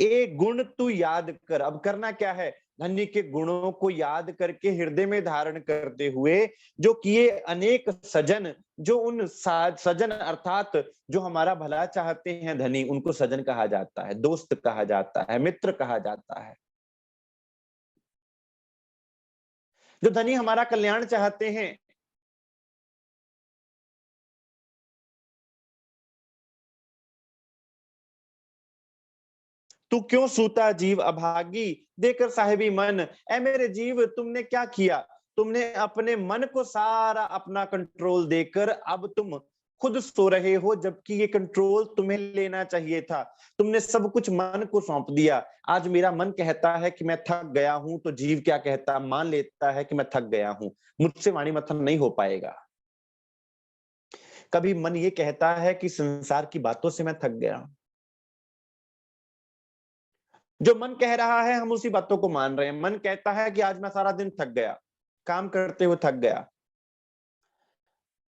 एक गुण तू याद कर। अब करना क्या है? धन्य के गुणों को याद करके हृदय में धारण करते हुए जो किए अनेक सजन, जो उन सजन अर्थात जो हमारा भला चाहते हैं धनी, उनको सजन कहा जाता है, दोस्त कहा जाता है, मित्र कहा जाता है। जो धनी हमारा कल्याण चाहते हैं, तू क्यों सूता जीव अभागी देकर साहिबी मन। ऐ मेरे जीव, तुमने क्या किया? तुमने अपने मन को सारा अपना कंट्रोल देकर अब तुम खुद सो रहे हो, जबकि ये कंट्रोल तुम्हें लेना चाहिए था। तुमने सब कुछ मन को सौंप दिया। आज मेरा मन कहता है कि मैं थक गया हूं, तो जीव क्या कहता, मान लेता है कि मैं थक गया हूं, मुझसे वाणी मथन नहीं हो पाएगा। कभी मन ये कहता है कि संसार की बातों से मैं थक गया हूं। जो मन कह रहा है हम उसी बातों को मान रहे हैं। मन कहता है कि आज मैं सारा दिन थक गया, काम करते हुए थक गया।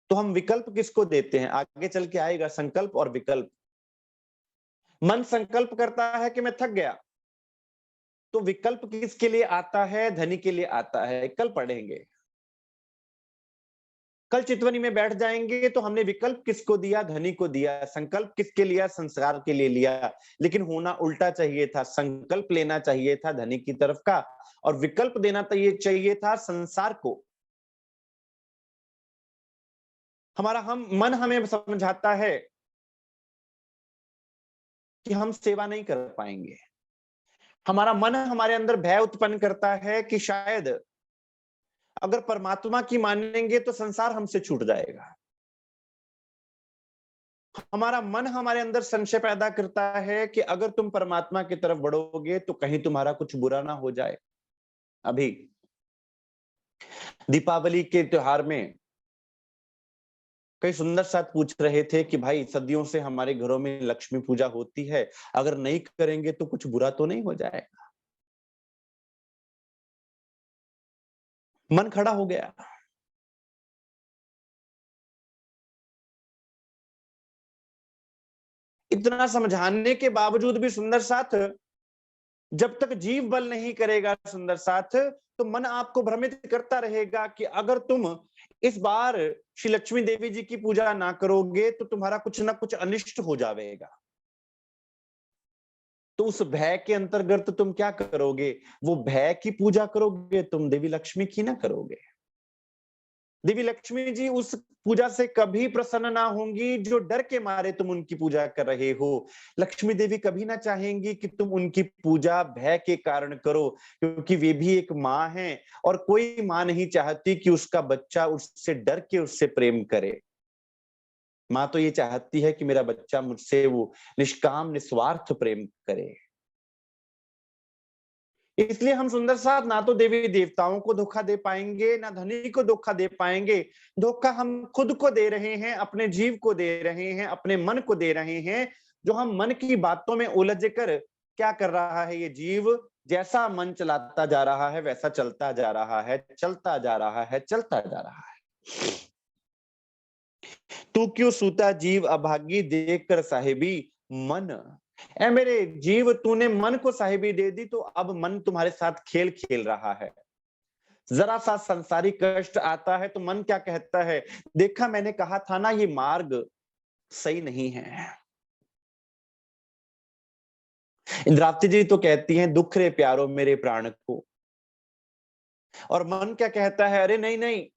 तो हम विकल्प किसको देते हैं? आगे चल के आएगा संकल्प और विकल्प। मन संकल्प करता है कि मैं थक गया, तो विकल्प किसके लिए आता है? धनी के लिए आता है। कल पढ़ेंगे, कल चितवनी में बैठ जाएंगे तो हमने विकल्प किसको दिया? धनी को दिया। संकल्प किसके लिया? संस्कार के लिए लिया। लेकिन होना उल्टा चाहिए था, संकल्प लेना चाहिए था धनी की तरफ का, और विकल्प देना चाहिए था संसार को। हमारा हम मन हमें समझाता है कि हम सेवा नहीं कर पाएंगे। हमारा मन हमारे अंदर भय उत्पन्न करता है कि शायद अगर परमात्मा की मानेंगे तो संसार हमसे छूट जाएगा। हमारा मन हमारे अंदर संशय पैदा करता है कि अगर तुम परमात्मा की तरफ बढ़ोगे तो कहीं तुम्हारा कुछ बुरा ना हो जाए। अभी दीपावली के त्योहार में कई सुंदर साथ पूछ रहे थे कि भाई सदियों से हमारे घरों में लक्ष्मी पूजा होती है, अगर नहीं करेंगे तो कुछ बुरा तो नहीं हो जाए? मन खड़ा हो गया। इतना समझाने के बावजूद भी सुंदर साथ, जब तक जीव बल नहीं करेगा सुंदर साथ, तो मन आपको भ्रमित करता रहेगा कि अगर तुम इस बार श्री लक्ष्मी देवी जी की पूजा ना करोगे तो तुम्हारा कुछ ना कुछ अनिष्ट हो जाएगा। तो उस भय के अंतर्गत तुम क्या करोगे? वो भय की पूजा करोगे, तुम देवी लक्ष्मी की ना करोगे। देवी लक्ष्मी जी उस पूजा से कभी प्रसन्न ना होंगी जो डर के मारे तुम उनकी पूजा कर रहे हो। लक्ष्मी देवी कभी ना चाहेंगी कि तुम उनकी पूजा भय के कारण करो, क्योंकि वे भी एक माँ है, और कोई माँ नहीं चाहती कि उसका बच्चा उससे डर के उससे प्रेम करे। माँ तो ये चाहती है कि मेरा बच्चा मुझसे वो निष्काम निस्वार्थ प्रेम करे। इसलिए हम सुंदर साथ ना तो देवी देवताओं को धोखा दे पाएंगे, ना धनी को धोखा दे पाएंगे। धोखा हम खुद को दे रहे हैं, अपने जीव को दे रहे हैं, अपने मन को दे रहे हैं। जो हम मन की बातों में उलझ कर क्या कर रहा है ये जीव? जैसा मन चलाता जा रहा है वैसा चलता जा रहा है, चलता जा रहा है, चलता जा रहा है। तू क्यों सूता जीव अभागी देख कर साहिबी मन। ऐ मेरे जीव, तूने मन को साहिबी दे दी, तो अब मन तुम्हारे साथ खेल खेल रहा है। जरा सा संसारी कष्ट आता है तो मन क्या कहता है? देखा, मैंने कहा था ना ये मार्ग सही नहीं है। इंद्रावती जी तो कहती हैं, दुख रे प्यारो मेरे प्राण को। और मन क्या कहता है? अरे नहीं नहीं,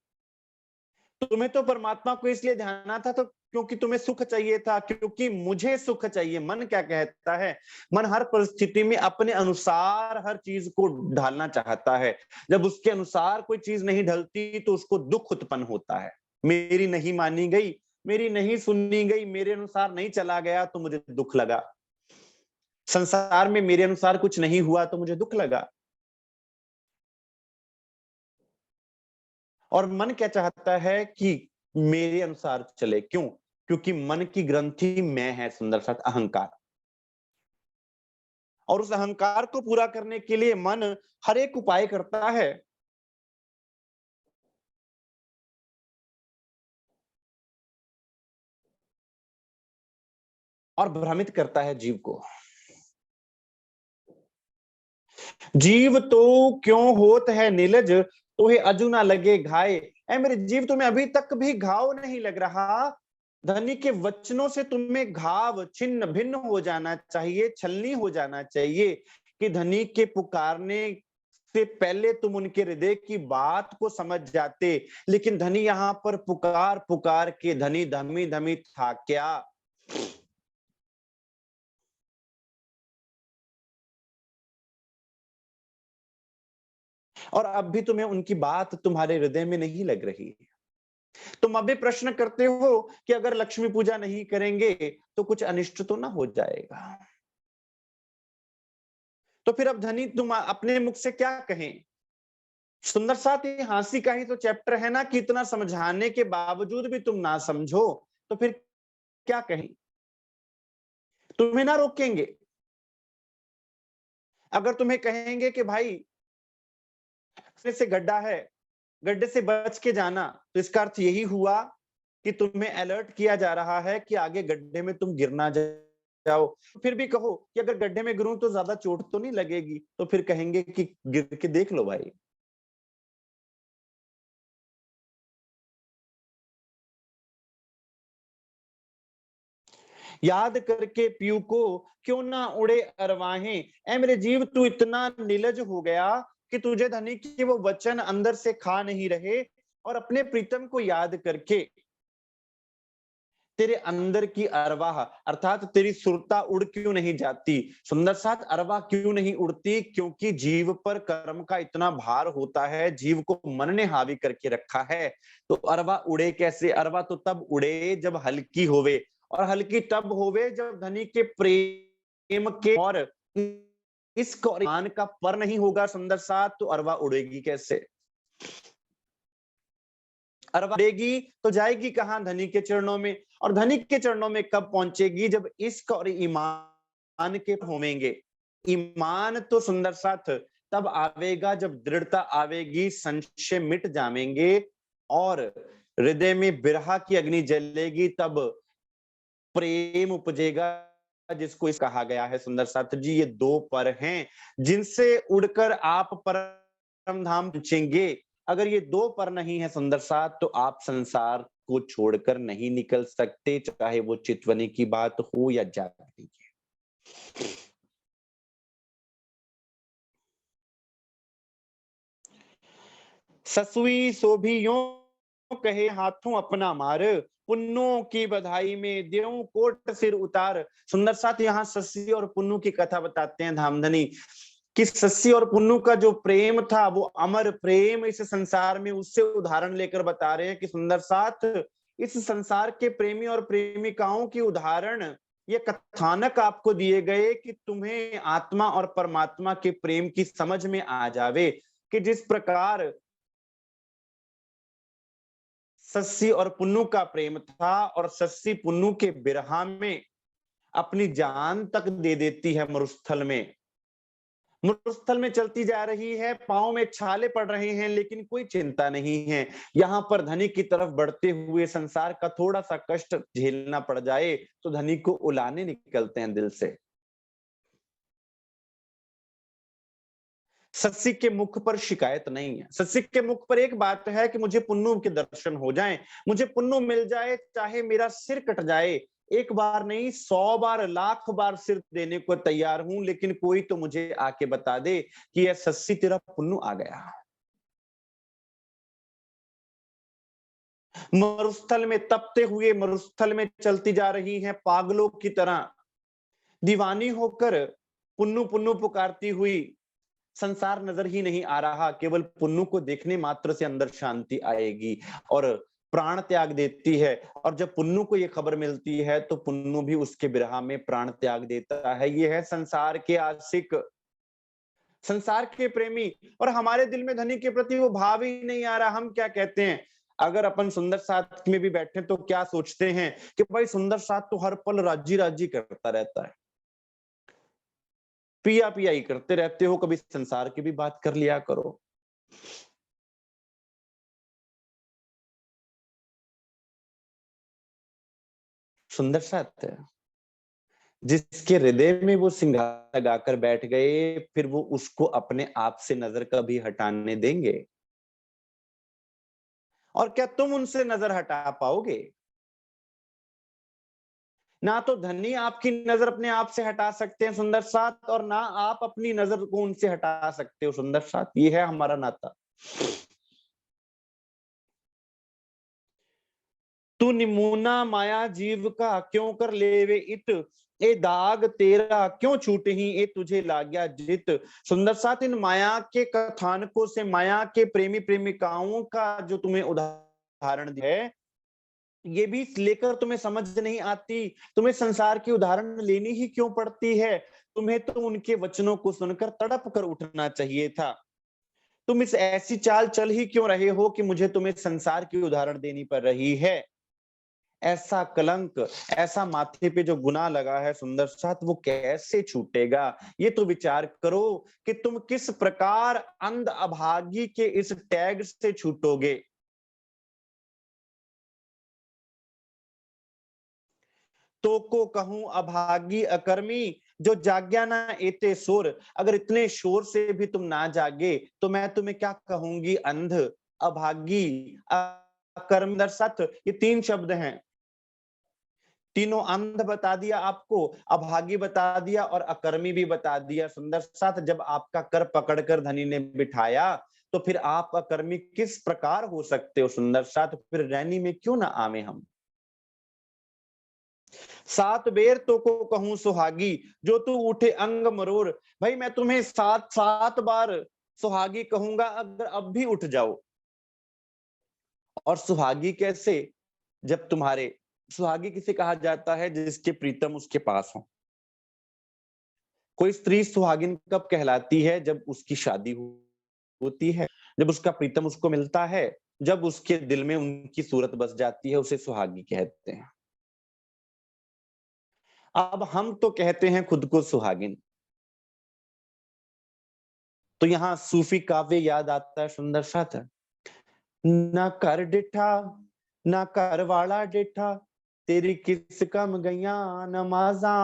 तुम्हें तो परमात्मा को इसलिए ध्याना था तो क्योंकि तुम्हें सुख चाहिए था, क्योंकि मुझे सुख चाहिए। मन क्या कहता है? मन हर परिस्थिति में अपने अनुसार हर चीज को ढालना चाहता है। जब उसके अनुसार कोई चीज नहीं ढलती तो उसको दुख उत्पन्न होता है। मेरी नहीं मानी गई, मेरी नहीं सुनी गई, मेरे अनुसार नहीं चला गया तो मुझे दुख लगा। संसार में मेरे अनुसार कुछ नहीं हुआ तो मुझे दुख लगा। और मन क्या चाहता है कि मेरे अनुसार चले। क्यों? क्योंकि मन की ग्रंथि मैं है सुंदर साथ, अहंकार। और उस अहंकार को पूरा करने के लिए मन हर एक उपाय करता है, और भ्रमित करता है जीव को। जीव तो क्यों होत है नीलज, तोहे अजू ना लगे घाय। ऐ मेरे जीव, तुम्हें अभी तक भी घाव नहीं लग रहा? धनी के वचनों से तुम्हें घाव छिन्न भिन्न हो जाना चाहिए, छलनी हो जाना चाहिए कि धनी के पुकारने से पहले तुम उनके हृदय की बात को समझ जाते। लेकिन धनी यहाँ पर पुकार पुकार के धनी धमी धमी था क्या? और अब भी तुम्हें उनकी बात तुम्हारे हृदय में नहीं लग रही है। तुम अभी प्रश्न करते हो कि अगर लक्ष्मी पूजा नहीं करेंगे तो कुछ अनिष्ट तो ना हो जाएगा। तो फिर अब धनी तुम अपने मुख से क्या कहें? सुंदर साथ ये हंसी का ही तो चैप्टर है ना कि इतना समझाने के बावजूद भी तुम ना समझो, तो फिर क्या कहें? तुम्हें ना रोकेंगे। अगर तुम्हें कहेंगे कि भाई इसमें से गड्ढा है, गड्ढे से बच के जाना, तो इसका अर्थ यही हुआ कि तुम्हें अलर्ट किया जा रहा है कि आगे गड्ढे में तुम गिर ना जाओ। फिर भी कहो कि अगर गड्ढे में गिरूं तो ज्यादा चोट तो नहीं लगेगी, तो फिर कहेंगे कि गिर के देख लो भाई। याद करके पीयू को क्यों ना उड़े अरवाहें। ऐ मेरे जीव, तू इतना निर्लज हो गया कि तुझे धनी के वो वचन अंदर से खा नहीं रहे, और अपने प्रीतम को याद करके तेरे अंदर की अरवाह अर्थात तेरी सुरता उड़ क्यों नहीं जाती? सुंदर साथ अरवा क्यों नहीं उड़ती? क्योंकि जीव पर कर्म का इतना भार होता है, जीव को मन ने हावी करके रखा है। तो अरवा उड़े कैसे? अरवा तो तब उड़े जब हल्की होवे, और हल्की तब होवे जब धनी के प्रेम के और इश्क और ईमान का पर नहीं होगा सुंदर साथ, तो अरवा उड़ेगी कैसे? अरवाएगी तो जाएगी कहां? धनी के चरणों में। और धनी के चरणों में कब पहुंचेगी? जब इश्क और ईमान के होवेंगे। ईमान तो सुंदर साथ तब आवेगा जब दृढ़ता आवेगी, संशय मिट जाएंगे, और हृदय में बिरहा की अग्नि जलेगी, तब प्रेम उपजेगा, जिसको इस कहा गया है सुंदर साथ जी। ये दो पर हैं जिनसे उड़कर आप परम धाम पहुंचेंगे। अगर ये दो पर नहीं है सुंदर साथ, तो आप संसार को छोड़कर नहीं निकल सकते, चाहे वो चितवनी की बात हो या जागती की। ससुई सोभी यो कहे हाथों अपना मार, पुन्नों की बधाई में देऊं कोट सिर उतार। सुंदर साथ यहाँ सस्सी और पुन्नू की कथा बताते हैं धामधनी, कि सस्सी और पुन्नू का जो प्रेम था वो अमर प्रेम इस संसार में, उससे उदाहरण लेकर बता रहे हैं कि सुंदर साथ इस संसार के प्रेमी और प्रेमिकाओं की उदाहरण, ये कथानक आपको दिए गए कि तुम्हें आत्मा और परमात्मा के प्रेम की समझ में आ जावे, कि जिस प्रकार सस्सी और पुन्नू का प्रेम था, और सस्सी पुन्नू के बिरहा में अपनी जान तक दे देती है मरुस्थल में। मरुस्थल में चलती जा रही है, पांव में छाले पड़ रहे हैं, लेकिन कोई चिंता नहीं है। यहाँ पर धनी की तरफ बढ़ते हुए संसार का थोड़ा सा कष्ट झेलना पड़ जाए तो धनी को उलाने निकलते हैं दिल से। सस्सी के मुख पर शिकायत नहीं है। सस्सी के मुख पर एक बात है कि मुझे पुन्नू के दर्शन हो जाएं, मुझे पुन्नू मिल जाए, चाहे मेरा सिर कट जाए। एक बार नहीं, 100 बार, लाख बार सिर देने को तैयार हूं, लेकिन कोई तो मुझे आके बता दे कि यह सस्सी तेरा पुन्नू आ गया। मरुस्थल में तपते हुए मरुस्थल में चलती जा रही हैं पागलों की तरह, दीवानी होकर पुन्नू पुन्नू पुकारती हुई। संसार नजर ही नहीं आ रहा, केवल पुन्नू को देखने मात्र से अंदर शांति आएगी, और प्राण त्याग देती है। और जब पुन्नू को यह खबर मिलती है तो पुन्नू भी उसके बिरहा में प्राण त्याग देता है। ये है संसार के आशिक, संसार के प्रेमी। और हमारे दिल में धनी के प्रति वो भाव ही नहीं आ रहा। हम क्या कहते हैं, अगर अपन सुंदर साथ में भी बैठे तो क्या सोचते हैं कि भाई सुंदर साथ तो हर पल राजी राजी करता रहता है, पिया पिया ही करते रहते हो, कभी संसार की भी बात कर लिया करो। सुंदर साथ है, जिसके हृदय में वो सिंगार लगाकर बैठ गए, फिर वो उसको अपने आप से नजर कभी हटाने देंगे? और क्या तुम उनसे नजर हटा पाओगे? ना तो धनी आपकी नजर अपने आप से हटा सकते हैं सुंदर साथ, और ना आप अपनी नजर को उनसे हटा सकते हो सुंदर साथ। ये है हमारा नाता। तू निमूना माया जीव का क्यों कर लेवे इत, ए दाग तेरा क्यों छूटे ही ए तुझे लाग्या जित। सुंदर साथ, इन माया के कथानकों से, माया के प्रेमी प्रेमिकाओं का जो तुम्हें उदाहरण है, ये भी लेकर तुम्हें समझ नहीं आती। तुम्हें संसार की उदाहरण लेनी ही क्यों पड़ती है? तुम्हें तो उनके वचनों को सुनकर तड़प कर उठना चाहिए था। तुम इस ऐसी चाल चल ही क्यों रहे हो कि मुझे तुम्हें संसार की उदाहरण देनी पड़ रही है? ऐसा कलंक, ऐसा माथे पे जो गुनाह लगा है सुंदर साथ, वो कैसे छूटेगा? ये तो विचार करो कि तुम किस प्रकार अंध अभागी के इस टैग से छूटोगे। तो को कहूं अभागी अकर्मी, जो जाग्या ना एते शोर। अगर इतने शोर से भी तुम ना जागे तो मैं तुम्हें क्या कहूंगी? अंध, अभागी, अकर्मी। सत, ये तीन शब्द हैं। तीनों, अंध बता दिया आपको, अभागी बता दिया और अकर्मी भी बता दिया सुंदर साथ। जब आपका कर पकड़कर धनी ने बिठाया, तो फिर आप अकर्मी किस प्रकार हो सकते हो सुंदर साथ? फिर रैनी में क्यों ना आवे हम। सात बेर तो को कहूं सुहागी, जो तू उठे अंग मरोड़। भाई मैं तुम्हें सात सात बार सुहागी कहूंगा, अगर अब भी उठ जाओ। और सुहागी कैसे? जब तुम्हारे, सुहागी किसे कहा जाता है? जिसके प्रीतम उसके पास हो। कोई स्त्री सुहागिन कब कहलाती है? जब उसकी शादी होती है, जब उसका प्रीतम उसको मिलता है, जब उसके दिल में उनकी सूरत बस जाती है, उसे सुहागी कहते हैं। अब हम तो कहते हैं खुद को सुहागिन। तो यहाँ सूफी काव्य याद आता है सुंदर साथ। ना कर डिठा, ना कर वाला डिठा, तेरी किस कम गैया नमाजा।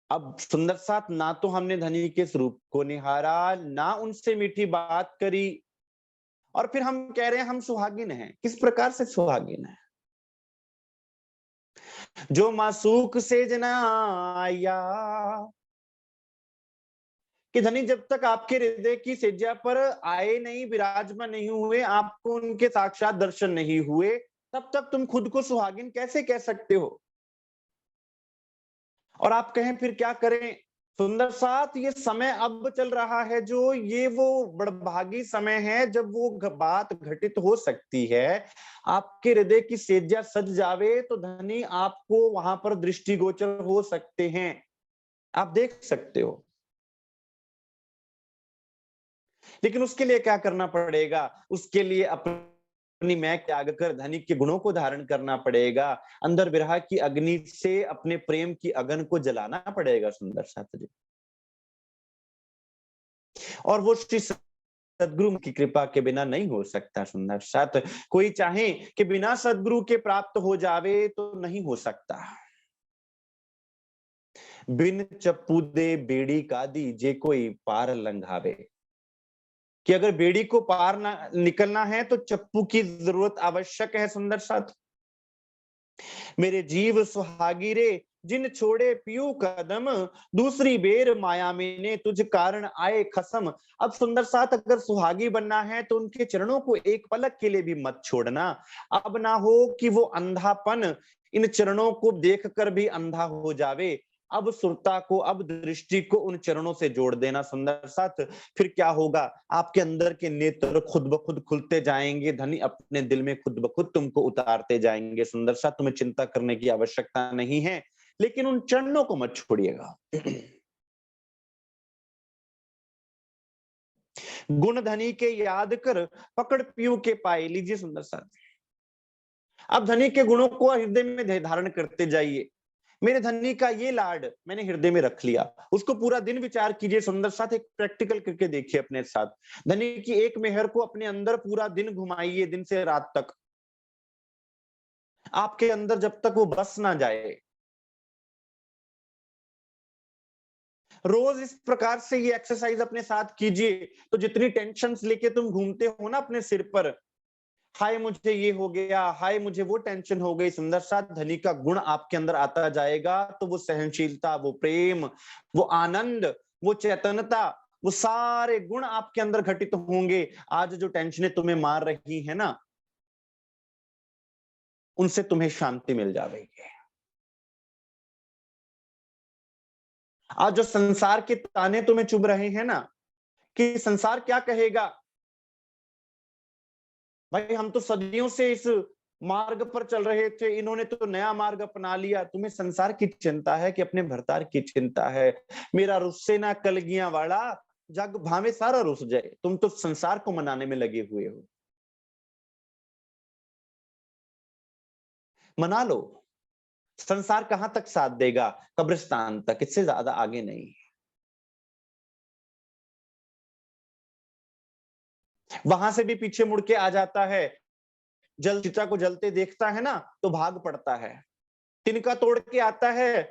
अब सुंदर साथ, ना तो हमने धनी के स्वरूप को निहारा, ना उनसे मीठी बात करी, और फिर हम कह रहे हैं हम सुहागिन हैं। किस प्रकार से सुहागिन है? जो मासूक से जना आया, कि धनी जब तक आपके हृदय की सेज्या पर आए नहीं, विराजमान नहीं हुए, आपको उनके साक्षात दर्शन नहीं हुए, तब तक तुम खुद को सुहागिन कैसे कह सकते हो? और आप कहें फिर क्या करें? सुंदर साथ, ये समय अब चल रहा है जो, ये वो बड़भागी समय है जब वो बात घटित हो सकती है। आपके हृदय की सेज्या सज जावे तो धनी आपको वहां पर दृष्टिगोचर हो सकते हैं, आप देख सकते हो। लेकिन उसके लिए क्या करना पड़ेगा? उसके लिए अपनी मैं त्याग कर धनी के गुणों को धारण करना पड़ेगा। अंदर विरह की अग्नि से अपने प्रेम की अगन को जलाना पड़ेगा सुंदर साथ जी। और वो श्री सदगुरु की कृपा के बिना नहीं हो सकता सुंदर साथ। कोई चाहे कि बिना सदगुरु के प्राप्त हो जावे तो नहीं हो सकता। बिन चप्पू दे बेड़ी कादी, जे कोई पार लंघावे। कि अगर बेड़ी को पार ना निकलना है तो चप्पू की जरूरत आवश्यक है सुंदर साथ। मेरे जीव सुहागी रे, जिन छोड़े पियू कदम, दूसरी बेर माया में ने तुझ कारण आए खसम। अब सुंदर साथ, अगर सुहागी बनना है तो उनके चरणों को एक पलक के लिए भी मत छोड़ना। अब ना हो कि वो अंधापन इन चरणों को देखकर भी अंधा हो जावे। अब सुरता को, अब दृष्टि को उन चरणों से जोड़ देना सुंदर साथ। फिर क्या होगा? आपके अंदर के नेत्र खुद ब खुद खुलते जाएंगे, धनी अपने दिल में खुद ब खुद तुमको उतारते जाएंगे सुंदर साथ। तुम्हें चिंता करने की आवश्यकता नहीं है, लेकिन उन चरणों को मत छोड़िएगा। गुण धनी के याद कर, पकड़ पीयू के पाए। लीजिए सुंदर साथ, अब धनी के गुणों को हृदय में धारण करते जाइए। मेरे धनी का ये लाड मैंने हृदय में रख लिया, उसको पूरा दिन विचार कीजिए सुंदर साथ। एक प्रैक्टिकल करके देखिए अपने साथ। धनी की एक मेहर को अपने अंदर पूरा दिन घुमाइए, दिन से रात तक। आपके अंदर जब तक वो बस ना जाए, रोज इस प्रकार से ये एक्सरसाइज अपने साथ कीजिए, तो जितनी टेंशन्स लेके तुम घूमते हो ना अपने सिर पर, हाय मुझे ये हो गया, हाय मुझे वो टेंशन हो गई, सुंदर साथ धनी का गुण आपके अंदर आता जाएगा, तो वो सहनशीलता, वो प्रेम, वो आनंद, वो चैतन्यता, वो सारे गुण आपके अंदर घटित होंगे। आज जो टेंशनें तुम्हें मार रही है ना, उनसे तुम्हें शांति मिल जाएगी। आज जो संसार के ताने तुम्हें चुभ रहे हैं ना, कि संसार क्या कहेगा, भाई हम तो सदियों से इस मार्ग पर चल रहे थे, इन्होंने तो नया मार्ग अपना लिया। तुम्हें संसार की चिंता है कि अपने भरतार की चिंता है। मेरा रुस्से ना कलगियां वाला, जग भावे सारा रुस जाए। तुम तो संसार को मनाने में लगे हुए हो। मना लो, संसार कहां तक साथ देगा, कब्रिस्तान तक, इससे ज्यादा आगे नहीं। वहां से भी पीछे मुड़ के आ जाता है, जल चिता को जलते देखता है ना तो भाग पड़ता है। तिनका तोड़ के आता है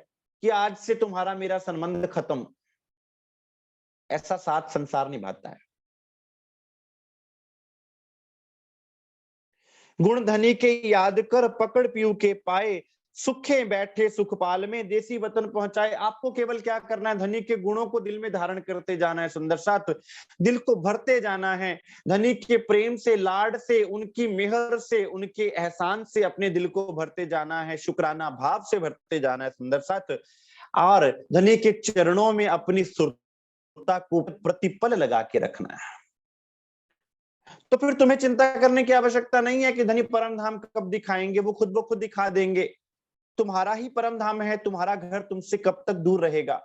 कि आज से तुम्हारा मेरा संबंध खत्म। ऐसा साथ संसार निभाता है। गुण धनी के याद कर पकड़ पीऊ के पाए, सुखे बैठे सुखपाल में देसी वतन पहुंचाए। आपको केवल क्या करना है, धनी के गुणों को दिल में धारण करते जाना है, सुंदर साथ दिल को भरते जाना है। धनी के प्रेम से, लाड से, उनकी मेहर से, उनके एहसान से अपने दिल को भरते जाना है, शुक्राना भाव से भरते जाना है, सुंदर साथ। और धनी के चरणों में अपनी सुरता को प्रतिपल लगा के रखना है। तो फिर तुम्हें चिंता करने की आवश्यकता नहीं है कि धनी परम धाम कब दिखाएंगे, वो खुद ब खुद दिखा देंगे। तुम्हारा ही परम धाम है, तुम्हारा घर तुमसे कब तक दूर रहेगा।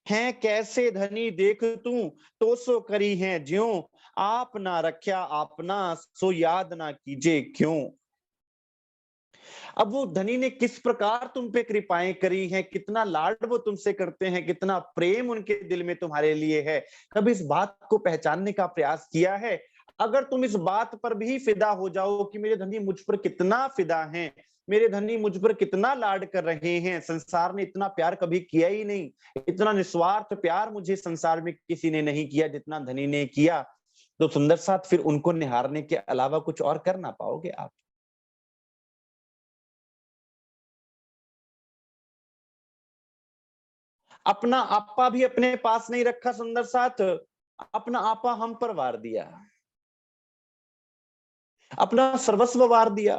है कैसे धनी देख तू, तो सो करी है ज्यों, आप ना रख्या आपना, सो याद ना कीजे क्यों। अब वो धनी ने किस प्रकार तुम पे कृपाएं करी हैं, कितना लाड वो तुमसे करते हैं, कितना प्रेम उनके दिल में तुम्हारे लिए है, कभी इस बात को पहचानने का प्रयास किया है। अगर तुम इस बात पर भी फिदा हो जाओ कि मेरे धनी मुझ पर कितना फिदा हैं, मेरे धनी मुझ पर कितना लाड कर रहे हैं, संसार ने इतना प्यार कभी किया ही नहीं, इतना निस्वार्थ प्यार मुझे संसार में किसी ने नहीं किया जितना धनी ने किया, तो सुंदर साथ फिर उनको निहारने के अलावा कुछ और कर ना पाओगे आप। अपना आपा भी अपने पास नहीं रखा, सुंदर साथ अपना आपा हम पर वार दिया, अपना सर्वस्व वार दिया।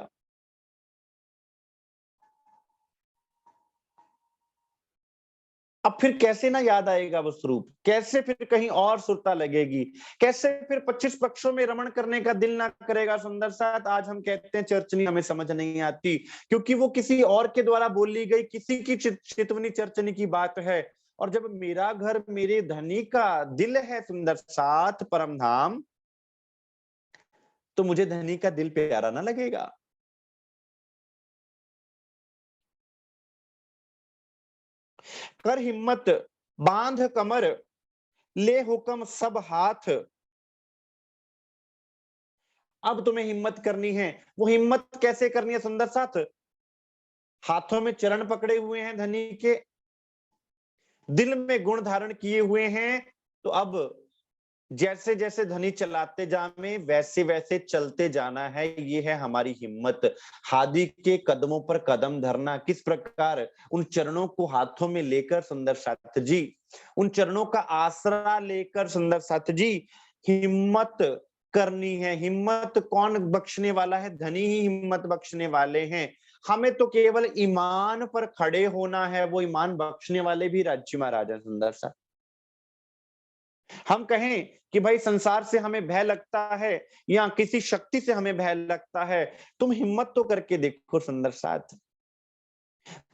अब फिर कैसे ना याद आएगा वो स्वरूप, कैसे फिर कहीं और सुरता लगेगी, कैसे फिर 25 पक्षों में रमण करने का दिल ना करेगा, सुंदर साथ। आज हम कहते हैं चर्चनी, हमें समझ नहीं आती क्योंकि वो किसी और के द्वारा बोली गई किसी की चितवनी चर्चनी की बात है। और जब मेरा घर मेरे धनी का दिल है, सुंदर साथ परम धाम, तो मुझे धनी का दिल प्यारा ना लगेगा। कर हिम्मत, बांध कमर, ले हुक्म सब हाथ। अब तुम्हें हिम्मत करनी है। वो हिम्मत कैसे करनी है, सुंदर साथ, हाथों में चरण पकड़े हुए हैं धनी के, दिल में गुण धारण किए हुए हैं। तो अब जैसे जैसे धनी चलाते जामे वैसे वैसे चलते जाना है, ये है हमारी हिम्मत। हादी के कदमों पर कदम धरना, किस प्रकार उन चरणों को हाथों में लेकर, सुंदर साथ जी, उन चरणों का आसरा लेकर, सुंदर साथ जी, हिम्मत करनी है। हिम्मत कौन बख्शने वाला है, धनी ही हिम्मत बख्शने वाले हैं। हमें तो केवल ईमान पर खड़े होना है, वो ईमान बख्शने वाले भी राज्य महाराज है, सुंदर सा। हम कहें कि भाई संसार से हमें भय लगता है या किसी शक्ति से हमें भय लगता है, तुम हिम्मत तो करके देखो, सुंदर साथ।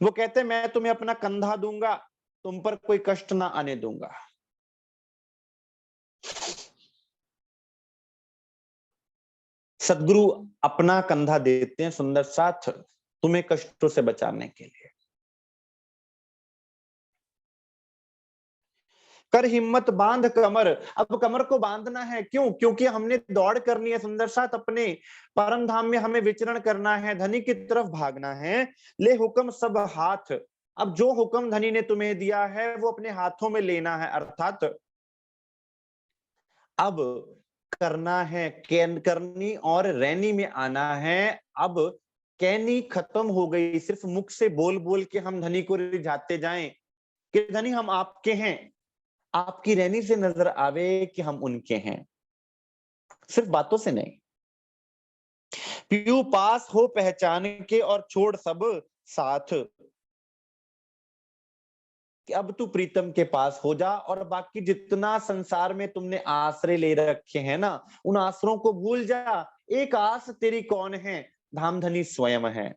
वो कहते हैं मैं तुम्हें अपना कंधा दूंगा, तुम पर कोई कष्ट ना आने दूंगा। सदगुरु अपना कंधा देते हैं, सुंदर साथ, तुम्हें कष्टों से बचाने के लिए। कर हिम्मत बांध कमर। अब कमर को बांधना है, क्यों? क्योंकि हमने दौड़ करनी है सुंदर साथ, अपने परम धाम में हमें विचरण करना है, धनी की तरफ भागना है। ले हुक्म सब हाथ। अब जो हुक्म धनी ने तुम्हें दिया है वो अपने हाथों में लेना है, अर्थात अब करना है, करनी और रैनी में आना है। अब कहनी खत्म हो गई, सिर्फ मुख से बोल बोल के हम धनी को रिझाते जाएं कि धनी हम आपके हैं, आपकी रैनी से नजर आवे कि हम उनके हैं, सिर्फ बातों से नहीं। पीयू पास हो पहचान के और छोड़ सब साथ, कि अब तू प्रीतम के पास हो जा और बाकी जितना संसार में तुमने आश्रय ले रखे हैं ना, उन आश्रयों को भूल जा। एक आस तेरी कौन है? धामधनी स्वयं है।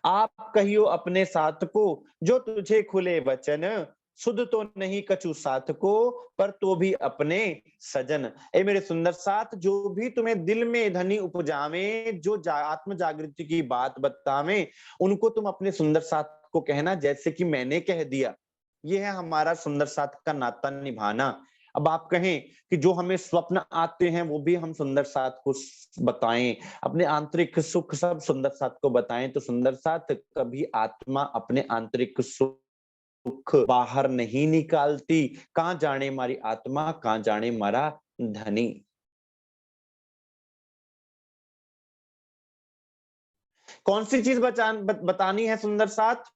आप कहियो अपने साथ को, जो तुझे खुले वचन, सुध तो नहीं कछु साथ को, पर तो भी अपने सजन। ए मेरे सुंदर साथ, जो भी तुम्हें दिल में धनी उपजावे, जो आत्म जागृति की बात बतावे, उनको तुम अपने सुंदर साथ को कहना, जैसे कि मैंने कह दिया। ये है हमारा सुंदर साथ का नाता निभाना। अब आप कहें कि जो हमें स्वप्न आते हैं वो भी हम सुंदर साथ को बताएं, अपने आंतरिक सुख सब सुंदर साथ को बताएं, तो सुंदर साथ कभी आत्मा अपने आंतरिक सुख बाहर नहीं निकालती। कहां जाने हमारी आत्मा, कहां जाने हमारा धनी। कौन सी चीज बतानी है सुंदर साथ?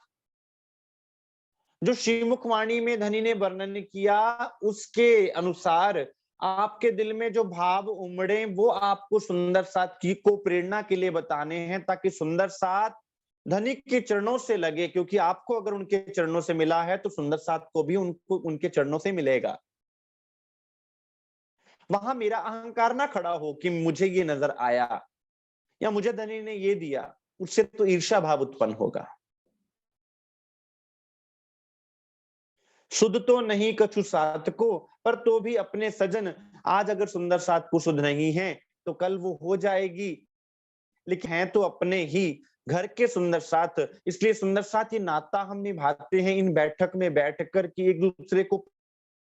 जो श्रीमुख वाणी में धनी ने वर्णन किया, उसके अनुसार आपके दिल में जो भाव उमड़े वो आपको सुंदर साथ की को प्रेरणा के लिए बताने हैं, ताकि सुंदर साथ धनी के चरणों से लगे, क्योंकि आपको अगर उनके चरणों से मिला है तो सुंदर साथ को भी उनको उनके चरणों से मिलेगा। वहां मेरा अहंकार ना खड़ा हो कि मुझे ये नजर आया या मुझे धनी ने ये दिया, उससे तो ईर्ष्या भाव उत्पन्न होगा। सुध तो नहीं कछु साथ को, पर तो भी अपने सजन। आज अगर सुंदर साथ को सुध नहीं है तो कल वो हो जाएगी, लेकिन हैं तो अपने ही घर के सुंदर साथ। इसलिए सुंदर साथ ये नाता हम निभाते हैं इन बैठक में बैठकर, कि एक दूसरे को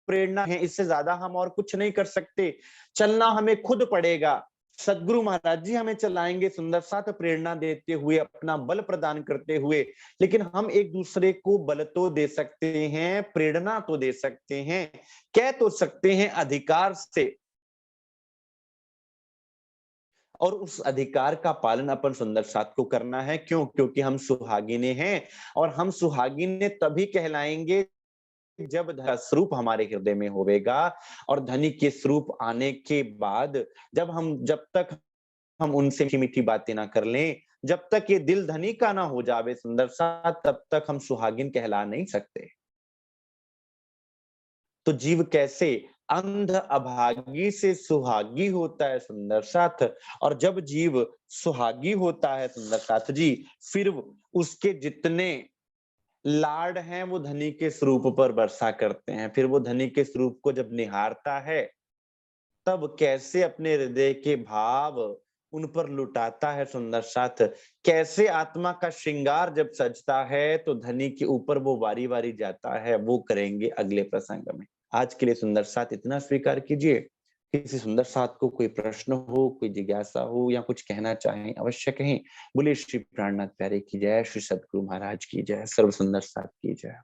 प्रेरणा है, इससे ज्यादा हम और कुछ नहीं कर सकते। चलना हमें खुद पड़ेगा। सदगुरु महाराज जी हमें चलाएंगे सुंदर साथ, प्रेरणा देते हुए, अपना बल प्रदान करते हुए। लेकिन हम एक दूसरे को बल तो दे सकते हैं, प्रेरणा तो दे सकते हैं, कह तो सकते हैं अधिकार से। और उस अधिकार का पालन अपन सुंदर साथ को करना है। क्यों? क्योंकि हम सुहागिने हैं, और हम सुहागिने तभी कहलाएंगे जब स्वरूप हमारे हृदय में होवेगा। और धनी के स्वरूप आने के बाद जब तक हम उनसे मीठी मीठी बातें ना कर लें, जब तक ये दिल धनी का ना हो जावे सुंदर साथ, तब तक हम सुहागिन कहला नहीं सकते। तो जीव कैसे अंध अभागी से सुहागी होता है सुंदर साथ, और जब जीव सुहागी होता है सुंदर साथ जी, फिर उसके जितने लाड हैं वो धनी के स्वरूप पर वर्षा करते हैं। फिर वो धनी के स्वरूप को जब निहारता है, तब कैसे अपने हृदय के भाव उन पर लुटाता है सुंदर साथ। कैसे आत्मा का श्रृंगार जब सजता है तो धनी के ऊपर वो वारी वारी जाता है, वो करेंगे अगले प्रसंग में। आज के लिए सुंदर साथ इतना स्वीकार कीजिए। किसी सुंदर साथ को कोई प्रश्न हो, कोई जिज्ञासा हो या कुछ कहना चाहें, अवश्य कहें। बोलिए श्री प्राणनाथ प्यारे की जय, श्री सद्गुरु महाराज की जय, सर्व सुंदर साथ की जय।